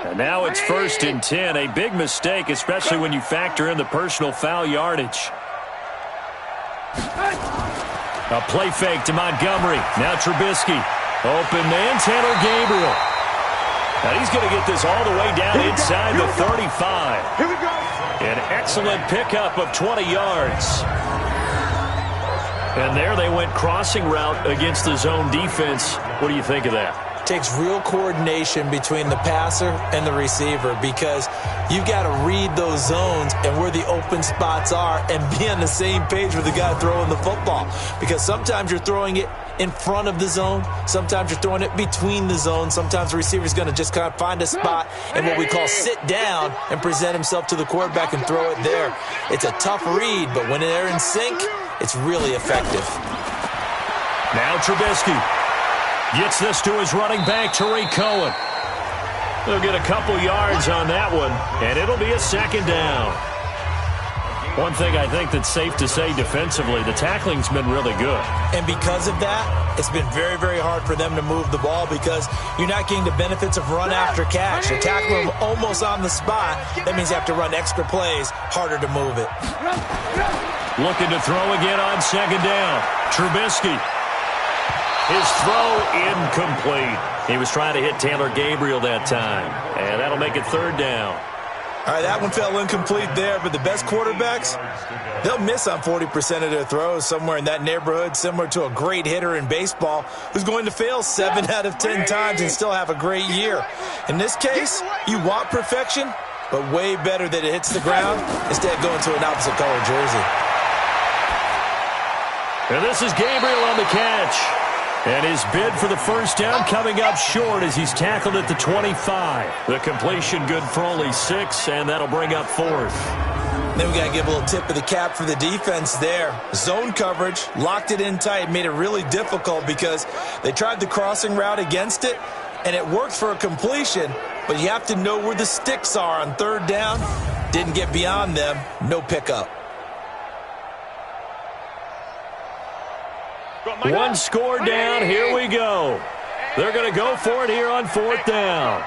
And now it's 1st and 10. A big mistake, especially when you factor in the personal foul yardage. A play fake to Montgomery. Now Trubisky. Open man, Taylor Gabriel. Now he's going to get this all the way down inside the 35.
Here we go.
An excellent pickup of 20 yards. And there they went crossing route against the zone defense. What do you think of that?
Takes real coordination between the passer and the receiver, because you've got to read those zones and where the open spots are and be on the same page with the guy throwing the football, because sometimes you're throwing it in front of the zone, sometimes you're throwing it between the zones, sometimes the receiver's going to just kind of find a spot and what we call sit down and present himself to the quarterback and throw it there. It's a tough read, but when they're in sync, it's really effective.
Now Trubisky gets this to his running back, Tariq Cohen. They'll get a couple yards on that one, and it'll be a 2nd down. One thing I think that's safe to say defensively, the tackling's been really good.
And because of that, it's been very, very hard for them to move the ball, because you're not getting the benefits of run after catch. You're tackling them almost on the spot. That means you have to run extra plays, harder to move it.
Looking to throw again on 2nd down. Trubisky. His throw incomplete. He was trying to hit Taylor Gabriel that time. And that'll make it 3rd down.
All right, that one fell incomplete there, but the best quarterbacks, they'll miss on 40% of their throws, somewhere in that neighborhood, similar to a great hitter in baseball who's going to fail 7 out of 10 times and still have a great year. In this case, you want perfection, but way better that it hits the ground instead of going to an opposite color jersey.
And this is Gabriel on the catch. And his bid for the first down coming up short as he's tackled at the 25. The completion good for only 6, and that'll bring up 4th.
Then we got to give a little tip of the cap for the defense there. Zone coverage, locked it in tight, made it really difficult because they tried the crossing route against it, and it worked for a completion, but you have to know where the sticks are on 3rd down. Didn't get beyond them, no pickup.
One score down, here we go. They're going to go for it here on 4th down.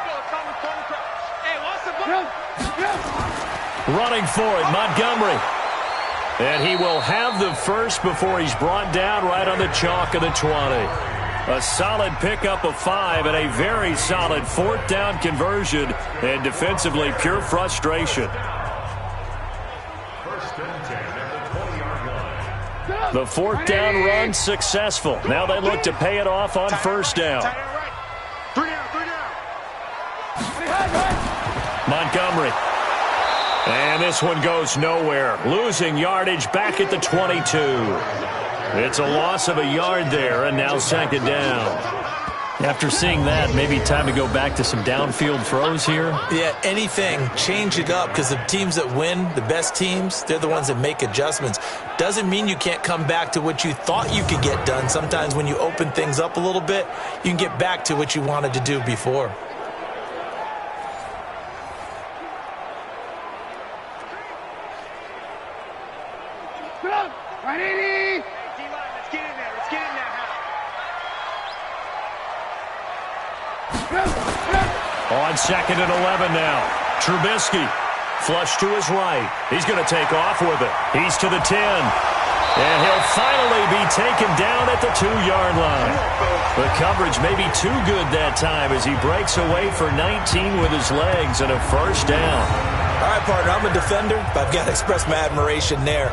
Running for it, Montgomery. And he will have the first before he's brought down right on the chalk of the 20. A solid pickup of 5 and a very solid 4th down conversion, and defensively pure frustration. The 4th down run successful. Now they look to pay it off on 1st down. Montgomery. And this one goes nowhere. Losing yardage back at the 22. It's a loss of a yard there, and now 2nd down. After seeing that, maybe time to go back to some downfield throws here.
Yeah, anything. Change it up because the teams that win, the best teams, they're the ones that make adjustments. Doesn't mean you can't come back to what you thought you could get done. Sometimes when you open things up a little bit, you can get back to what you wanted to do before.
On 2nd and 11 now. Trubisky, flush to his right. He's going to take off with it. He's to the 10. And he'll finally be taken down at the 2-yard line. The coverage may be too good that time as he breaks away for 19 with his legs and a 1st down.
All right, partner, I'm a defender, but I've got to express my admiration there.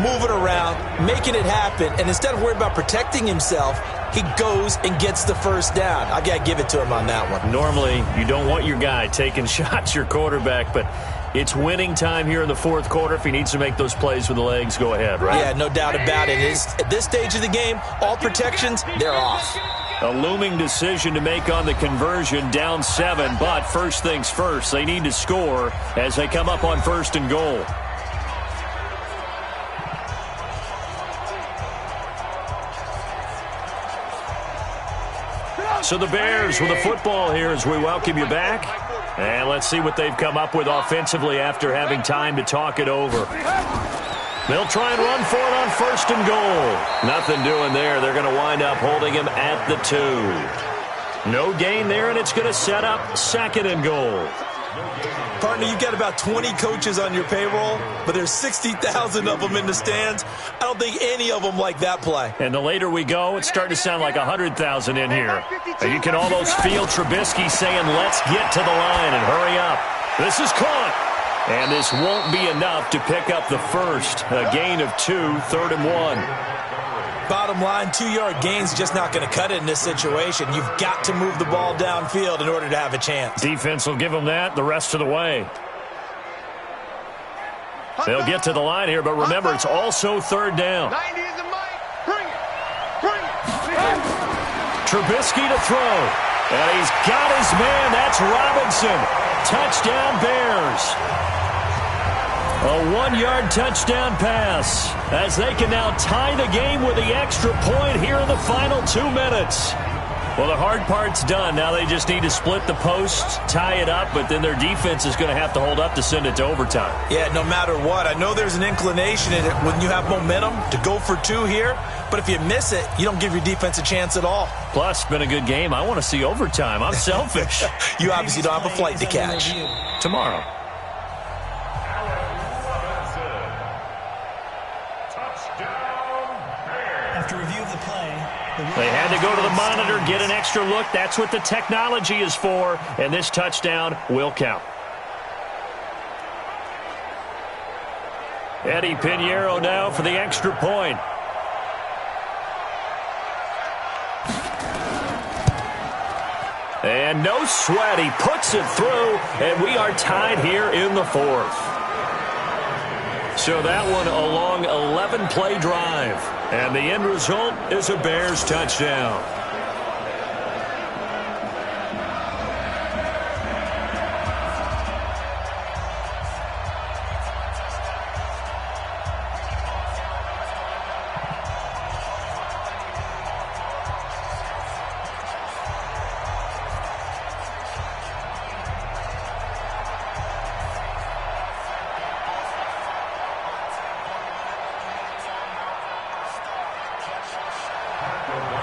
Moving around, making it happen, and instead of worrying about protecting himself, he goes and gets the 1st down. I got to give it to him on that one.
Normally, you don't want your guy taking shots, your quarterback, but it's winning time here in the 4th quarter. If he needs to make those plays with the legs, go ahead, right?
Yeah, no doubt about it. At this stage of the game, all protections, they're off.
A looming decision to make on the conversion, down 7, but first things first, they need to score as they come up on 1st and goal. So the Bears with the football here as we welcome you back. And let's see what they've come up with offensively after having time to talk it over. They'll try and run for it on 1st and goal. Nothing doing there. They're going to wind up holding him at the 2. No gain there, and it's going to set up 2nd and goal.
Partner, you've got about 20 coaches on your payroll, but there's 60,000 of them in the stands. I don't think any of them like that play.
And the later we go, it's starting to sound like 100,000 in here. And you can almost feel Trubisky saying, let's get to the line and hurry up. This is caught. And this won't be enough to pick up the first. A gain of 2, 3rd and 1.
Bottom line, 2-yard gain's just not going to cut it in this situation. You've got to move the ball downfield in order to have a chance.
Defense will give them that the rest of the way. They'll get to the line here, but remember, it's also 3rd down. Trubisky to throw. And he's got his man. That's Robinson. Touchdown, Bears. A 1-yard touchdown pass as they can now tie the game with the extra point here in the final 2 minutes. Well, the hard part's done. Now they just need to split the post, tie it up, but then their defense is going to have to hold up to send it to overtime.
Yeah, no matter what. I know there's an inclination in it when you have momentum to go for 2 here, but if you miss it, you don't give your defense a chance at all.
Plus, it's been a good game. I want to see overtime. I'm selfish.
You obviously don't have a flight to catch.
Tomorrow.
After review of the play,
they had to go to the monitor, get an extra look. That's what the technology is for, and this touchdown will count. Eddie Pinheiro now for the extra point. And no sweat. He puts it through, and we are tied here in the 4th. So that one a long 11-play drive. And the end result is a Bears touchdown.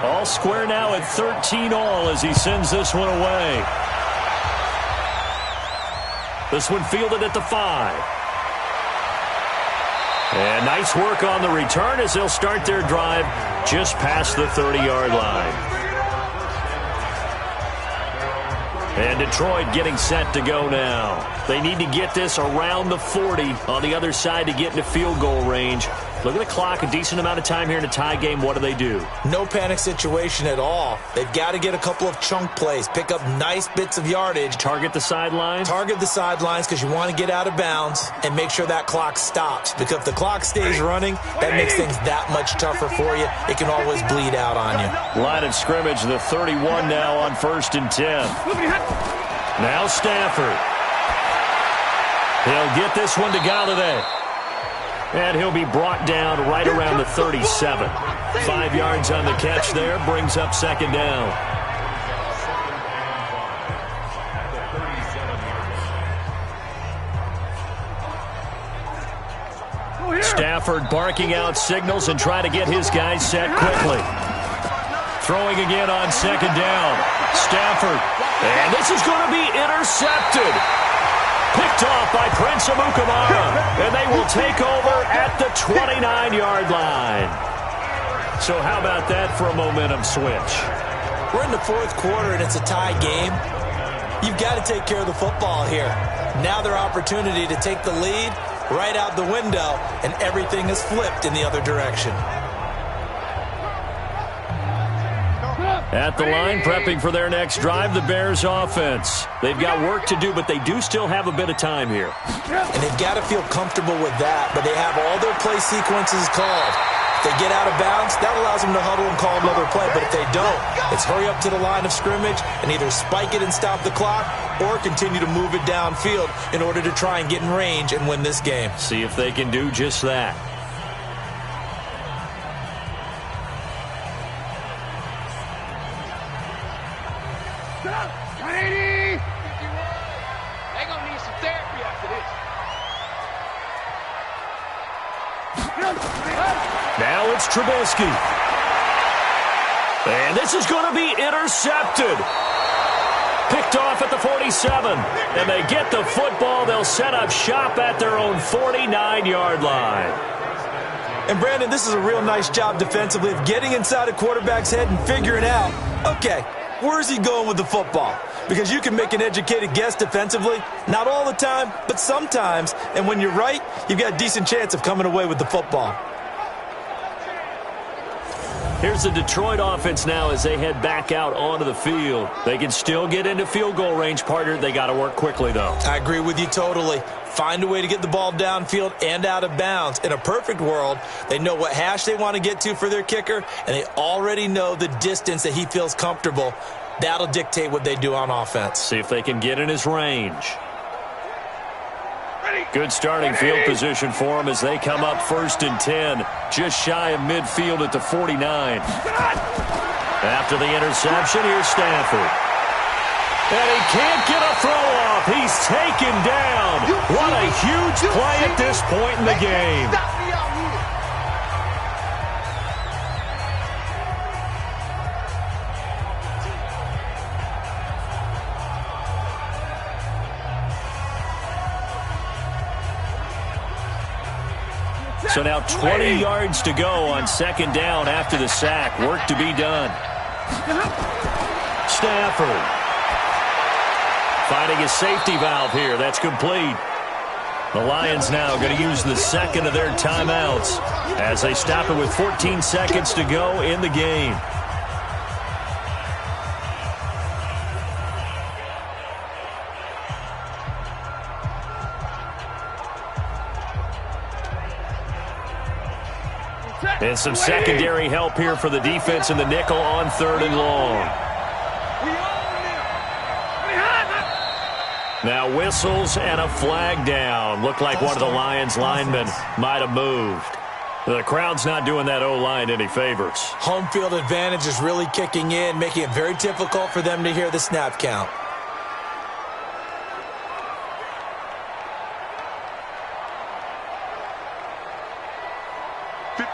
All square now at 13 all as he sends this one away. This one fielded at the 5. And nice work on the return as they'll start their drive just past the 30-yard line. And Detroit getting set to go now. They need to get this around the 40 on the other side to get into field goal range. Look at the clock, a decent amount of time here in a tie game. What do?
No panic situation at all. They've got to get a couple of chunk plays, pick up nice bits of yardage.
Target the sidelines?
Target the sidelines because you want to get out of bounds and make sure that clock stops. Because if the clock stays running, that makes things that much tougher for you. It can always bleed out on you.
Line of scrimmage, the 31 now on 1st and 10. Now Stafford. He'll get this one to Galladay. And he'll be brought down right around the 37. 5 yards on the catch there, brings up 2nd down. Stafford barking out signals and trying to get his guys set quickly. Throwing again on 2nd down. Stafford. And this is going to be intercepted. Picked off by Prince Amukamara, and they will take over at the 29-yard line. So how about that for a momentum switch?
We're in the 4th quarter, and it's a tie game. You've got to take care of the football here. Now their opportunity to take the lead right out the window, and everything is flipped in the other direction.
At the line, prepping for their next drive, the Bears offense. They've got work to do, but they do still have a bit of time here.
And they've got to feel comfortable with that, but they have all their play sequences called. If they get out of bounds, that allows them to huddle and call another play, but if they don't, it's hurry up to the line of scrimmage and either spike it and stop the clock or continue to move it downfield in order to try and get in range and win this game.
See if they can do just that. Now it's Trubisky. And this is going to be intercepted. Picked off at the 47. And they get the football. They'll set up shop at their own 49-yard line.
And Brandon, this is a real nice job defensively of getting inside a quarterback's head and figuring out, okay, where's he going with the football? Because you can make an educated guess defensively, not all the time, but sometimes. And when you're right, you've got a decent chance of coming away with the football.
Here's the Detroit offense now as they head back out onto the field. They can still get into field goal range, partner. They got to work quickly, though.
I agree with you totally. Find a way to get the ball downfield and out of bounds. In a perfect world, they know what hash they want to get to for their kicker, and they already know the distance that he feels comfortable. That'll dictate what they do on offense.
See if they can get in his range. Good starting field position for them as they come up 1st and 10, just shy of midfield at the 49. After the interception, here's Stafford. And he can't get a throw off. He's taken down. What a huge play at this point in the game. So now 20 yards to go on 2nd down after the sack. Work to be done. Stafford finding a safety valve here. That's complete. The Lions now going to use the 2nd of their timeouts as they stop it with 14 seconds to go in the game. And some secondary help here for the defense in the nickel on 3rd and long. Now whistles and a flag down. Looked like one of the Lions linemen might have moved. The crowd's not doing that O-line any favors.
Home field advantage is really kicking in, making it very difficult for them to hear the snap count.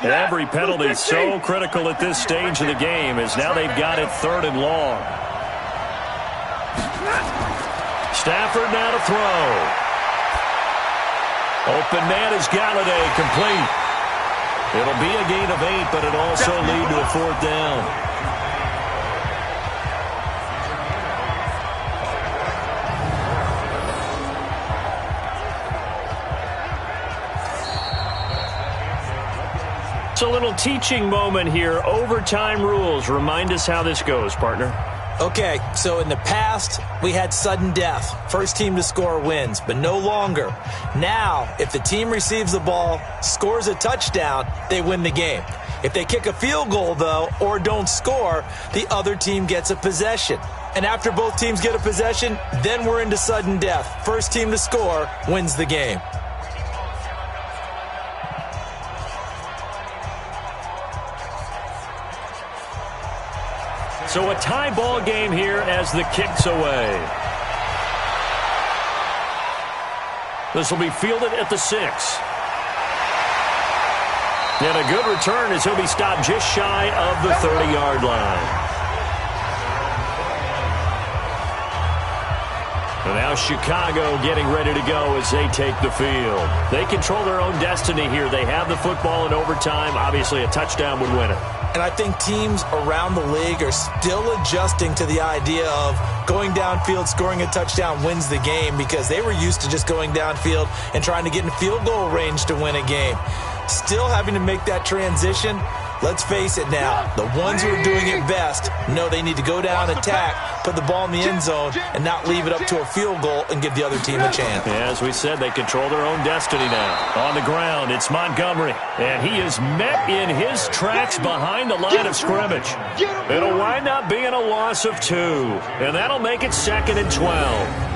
Every penalty so critical at this stage of the game, as now they've got it 3rd and long. Stafford now to throw. Open man is Galladay, complete. It'll be a gain of 8, but it'll also lead to a 4th down. It's a little teaching moment here. Overtime rules. Remind us how this goes, partner.
Okay, so in the past, we had sudden death. First team to score wins, but no longer. Now, if the team receives the ball, scores a touchdown, they win the game. If they kick a field goal, though, or don't score, the other team gets a possession. And after both teams get a possession, then we're into sudden death. First team to score wins the game.
So a tie ball game here as the kick's away. This will be fielded at the 6. And a good return as he'll be stopped just shy of the 30-yard line. And now Chicago getting ready to go as they take the field. They control their own destiny here. They have the football in overtime. Obviously, a touchdown would win it.
And I think teams around the league are still adjusting to the idea of going downfield, scoring a touchdown wins the game, because they were used to just going downfield and trying to get in field goal range to win a game. Still having to make that transition. Let's face it now, the ones who are doing it best know they need to go down, attack, put the ball in the end zone, and not leave it up to a field goal and give the other team a chance.
Yeah, as we said, they control their own destiny now. On the ground, it's Montgomery, and he is met in his tracks behind the line of scrimmage. It'll wind up being a loss of 2, and that'll make it 2nd and 12.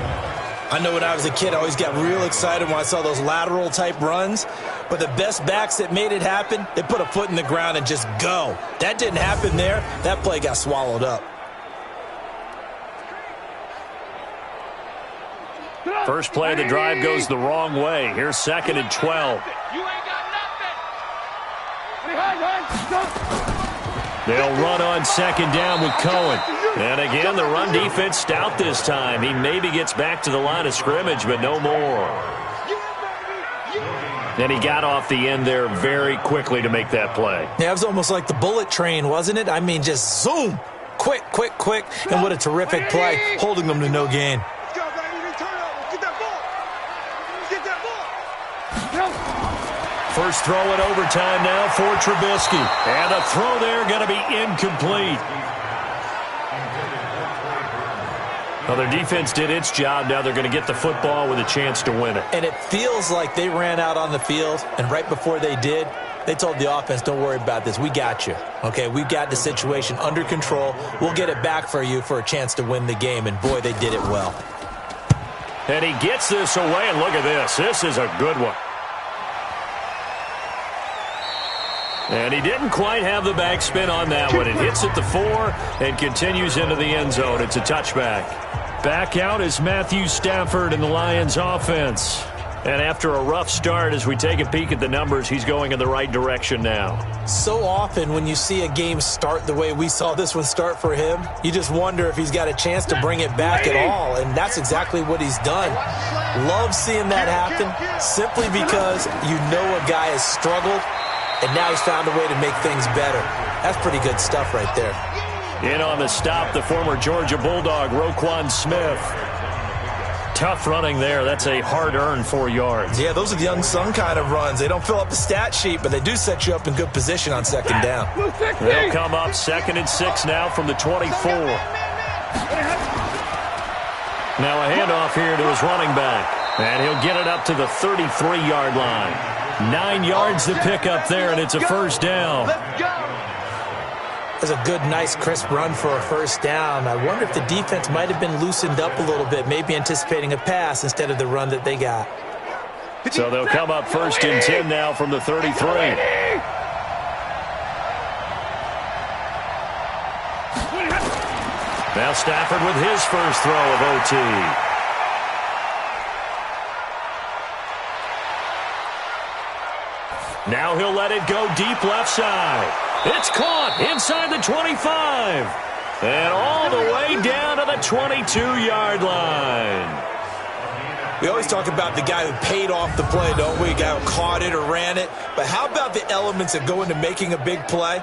I know when I was a kid, I always got real excited when I saw those lateral-type runs. But the best backs that made it happen, they put a foot in the ground and just go. That didn't happen there. That play got swallowed up.
First play of the drive goes the wrong way. Here's 2nd and 12. They'll run on 2nd down with Cohen. And again, the run defense stout this time. He maybe gets back to the line of scrimmage, but no more. And he got off the end there very quickly to make that play.
Yeah, it was almost like the bullet train, wasn't it? I mean, just zoom. Quick, quick, quick. And what a terrific play, holding them to no gain.
First throw in overtime now for Trubisky. And a throw there going to be incomplete. Well, their defense did its job. Now they're going to get the football with a chance to win it.
And it feels like they ran out on the field, and right before they did, they told the offense, don't worry about this. We got you. Okay, we've got the situation under control. We'll get it back for you for a chance to win the game. And, boy, they did it well.
And he gets this away, and look at this. This is a good one. And he didn't quite have the backspin on that one. It hits at the 4 and continues into the end zone. It's a touchback. Back out is Matthew Stafford in the Lions offense. And after a rough start, as we take a peek at the numbers, he's going in the right direction now.
So often when you see a game start the way we saw this one start for him, you just wonder if he's got a chance to bring it back at all. And that's exactly what he's done. Love seeing that happen simply because you know a guy has struggled, and now he's found a way to make things better. That's pretty good stuff right there.
In on the stop, the former Georgia Bulldog, Roquan Smith. Tough running there. That's a hard-earned 4 yards.
Yeah, those are the unsung kind of runs. They don't fill up the stat sheet, but they do set you up in good position on 2nd down.
They'll come up 2nd and 6 now from the 24. Now a handoff here to his running back. And he'll get it up to the 33-yard line. 9 yards to pick up there, and it's a first down.
Let's go.
That's a good, nice, crisp run for a first down. I wonder if the defense might have been loosened up a little bit, maybe anticipating a pass instead of the run that they got.
So they'll come up first and 10 now from the 33. Now Stafford with his first throw of OT. Now he'll let it go deep left side. It's caught inside the 25. And all the way down to the 22-yard line.
We always talk about the guy who paid off the play, don't we? The guy who caught it or ran it. But how about the elements that go into making a big play?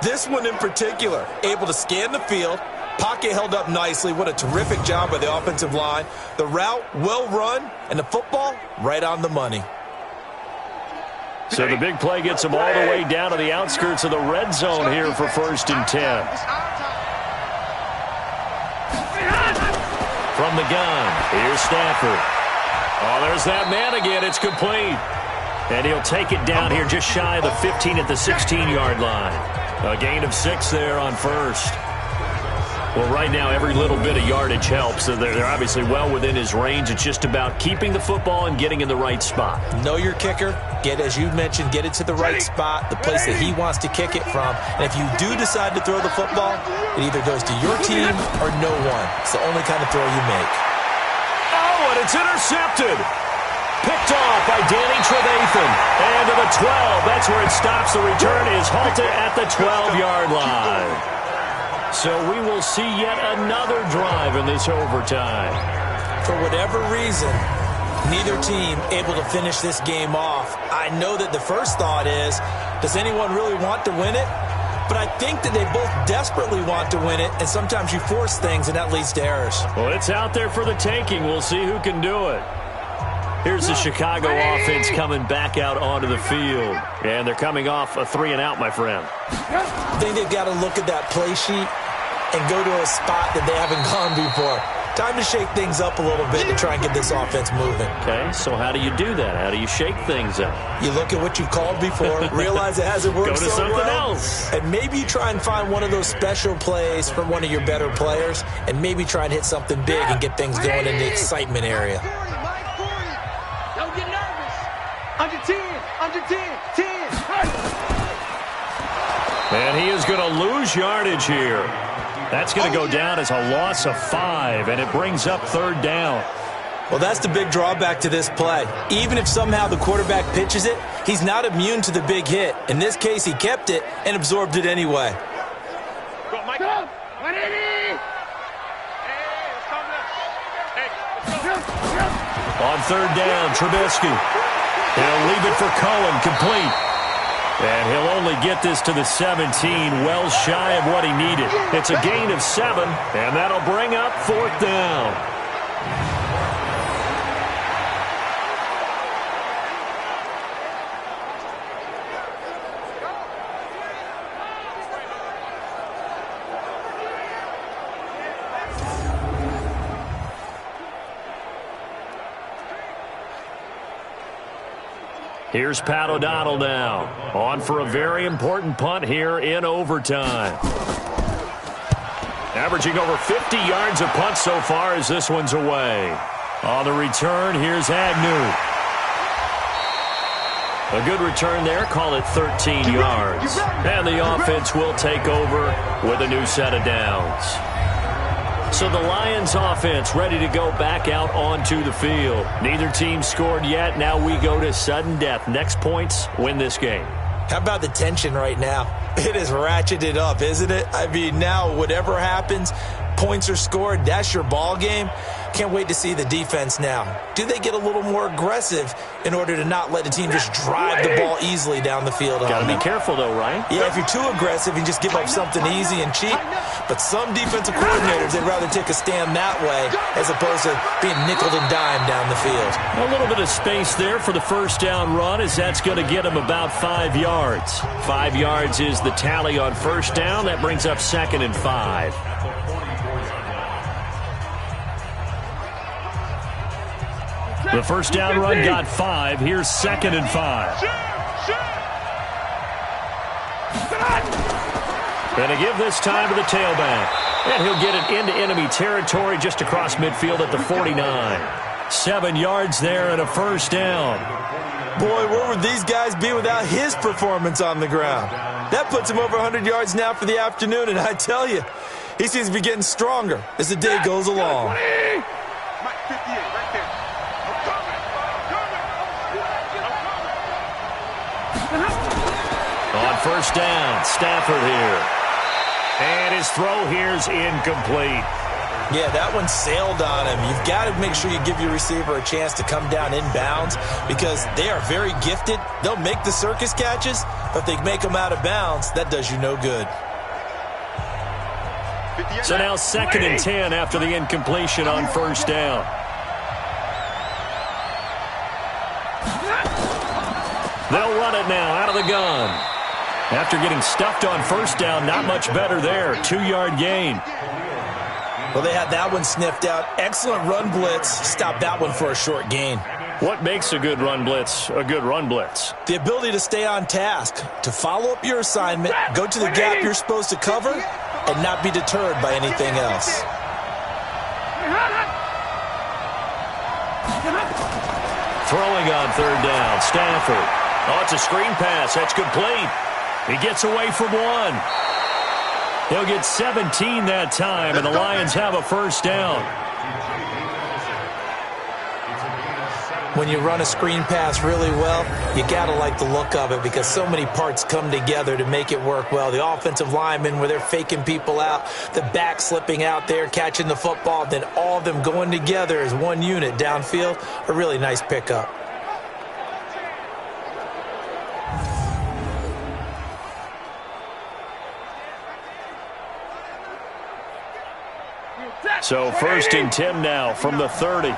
This one in particular, able to scan the field, pocket held up nicely. What a terrific job by the offensive line. The route, well run, and the football, right on the money.
So the big play gets him all the way down to the outskirts of the red zone here for first and 10. From the gun, here's Stafford. Oh, there's that man again. It's complete. And he'll take it down here just shy of the 15 at the 16-yard line. A gain of 6 there on first. Well, right now, every little bit of yardage helps. So they're obviously well within his range. It's just about keeping the football and getting in the right spot.
Know your kicker. Get, as you mentioned, get it to the right spot, the place that he wants to kick it from. And if you do decide to throw the football, it either goes to your team or no one. It's the only kind of throw you make.
Oh, and it's intercepted. Picked off by Danny Trevathan. And to the 12. That's where it stops. The return is halted at the 12-yard line. So we will see yet another drive in this overtime.
For whatever reason, neither team able to finish this game off. I know that the first thought is, does anyone really want to win it? But I think that they both desperately want to win it, and sometimes you force things, and that leads to errors.
Well, it's out there for the taking. We'll see who can do it. Here's the Chicago offense coming back out onto the field. And they're coming off a 3-and-out, my friend.
I think they've got to look at that play sheet and go to a spot that they haven't gone before. Time to shake things up a little bit to try and get this offense moving.
Okay, so how do you do that? How do you shake things up?
You look at what you've called before, realize it hasn't worked
Go to
so
something
well,
else.
and maybe you try and find one of those special plays from one of your better players, and maybe try and hit something big and get things going in the excitement area.
Don't get nervous. Under 10, under 10, 10.
And he is going to lose yardage here. That's going to go down as a loss of 5, and it brings up third down.
Well, that's the big drawback to this play. Even if somehow the quarterback pitches it, he's not immune to the big hit. In this case, he kept it and absorbed it anyway.
Go, Mike. Go. 180.
On third down, Trubisky. He'll leave it for Cohen, complete. And he'll only get this to the 17, well shy of what he needed. It's a gain of 7, and that'll bring up fourth down. Here's Pat O'Donnell now, on for a very important punt here in overtime. Averaging over 50 yards a punt so far as this one's away. On the return, here's Agnew. A good return there, call it 13 yards. And the offense will take over with a new set of downs. So the Lions offense ready to go back out onto the field. Neither team scored yet. Now we go to sudden death. Next points win this game.
How about the tension right now? It is ratcheted up, isn't it? I mean, now whatever happens, points are scored, that's your ball game. Can't wait to see the defense now. Do they get a little more aggressive in order to not let the team just drive the ball easily down the field?
Got to be careful, though, right?
Yeah, if you're too aggressive, you just give up something easy and cheap. But some defensive coordinators, they'd rather take a stand that way as opposed to being nickeled and dimed down the field.
A little bit of space there for the first down run, as that's going to get him about 5 yards. 5 yards is the tally on first down. That brings up 2nd and 5. The first down run got 5. Here's 2nd and 5. Going to give this time to the tailback. And he'll get it into enemy territory just across midfield at the 49. 7 yards there and a first down.
Boy, where would these guys be without his performance on the ground? That puts him over 100 yards now for the afternoon, and I tell you, he seems to be getting stronger as the day goes along.
On first down, Stafford here. And his throw here's incomplete.
Yeah, that one sailed on him. You've got to make sure you give your receiver a chance to come down inbounds because they are very gifted. They'll make the circus catches, but if they make them out of bounds, that does you no good.
So now 2nd and 10 after the incompletion on first down. They'll run it now out of the gun. After getting stuffed on first down, not much better there. 2-yard gain.
Well, they had that one sniffed out. Excellent run blitz. Stop that one for a short gain.
What makes a good run blitz a good run blitz?
The ability to stay on task, to follow up your assignment, go to the gap you're supposed to cover, and not be deterred by anything else.
Throwing on third down, Stafford. Oh, it's a screen pass. That's complete. He gets away from one. He'll get 17 that time, and the Lions have a first down.
When you run a screen pass really well, you got to like the look of it because so many parts come together to make it work well. The offensive linemen, where they're faking people out, the back slipping out there, catching the football, then all of them going together as one unit downfield, a really nice pickup.
So 1st and 10 now from the 30.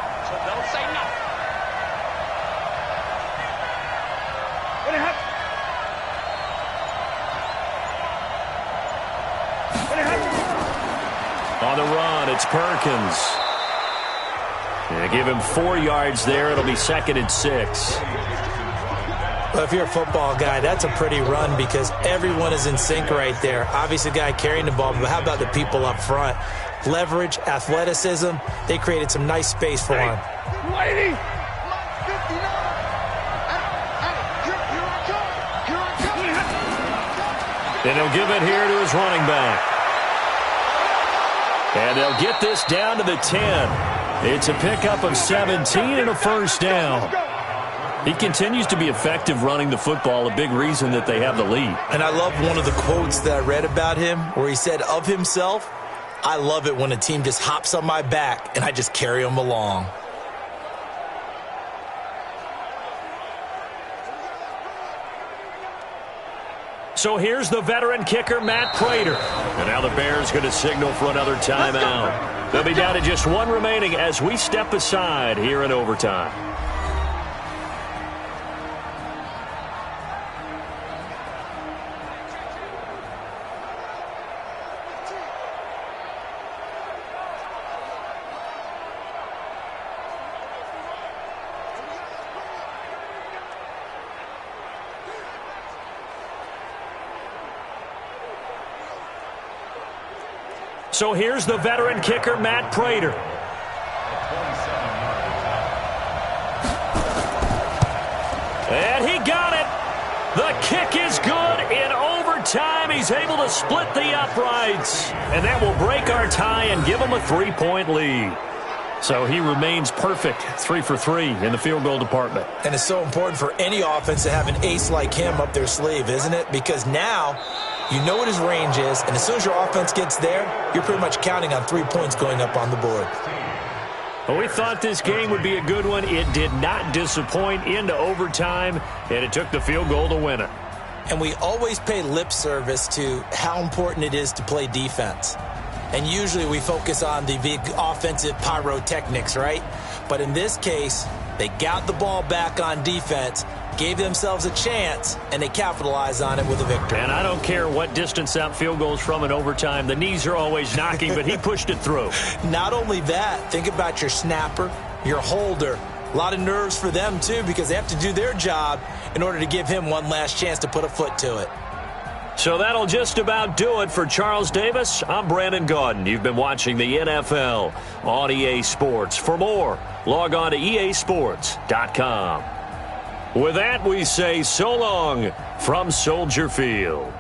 On the run, it's Perkins. They give him 4 yards there. It'll be 2nd and 6.
Well, if you're a football guy, that's a pretty run because everyone is in sync right there. Obviously, the guy carrying the ball, but how about the people up front? Leverage, athleticism, they created some nice space for him.
And he'll give it here to his running back. And they'll get this down to the 10. It's a pickup of 17 and a first down. He continues to be effective running the football, a big reason that they have the lead.
And I love one of the quotes that I read about him where he said of himself, I love it when a team just hops on my back and I just carry them along.
So here's the veteran kicker, Matt Prater. And now the Bears going to signal for another timeout. They'll be down to just one remaining as we step aside here in overtime. So here's the veteran kicker, Matt Prater. And he got it. The kick is good in overtime. He's able to split the uprights. And that will break our tie and give him a 3-point lead. So he remains perfect, 3 for 3 in the field goal department.
And it's so important for any offense to have an ace like him up their sleeve, isn't it? Because now you know what his range is, and as soon as your offense gets there, you're pretty much counting on 3 points going up on the board.
Well, we thought this game would be a good one. It did not disappoint into overtime, and it took the field goal to win it.
And we always pay lip service to how important it is to play defense. And usually we focus on the big offensive pyrotechnics, right? But in this case, they got the ball back on defense, gave themselves a chance, and they capitalized on it with a victory.
And I don't care what distance that field goes from in overtime. The knees are always knocking, but he pushed it through.
Not only that, think about your snapper, your holder, A lot of nerves for them, too, because they have to do their job in order to give him one last chance to put a foot to it.
So that'll just about do it for Charles Davis. I'm Brandon Gaudin. You've been watching the NFL on EA Sports. For more, log on to easports.com. With that, we say so long from Soldier Field.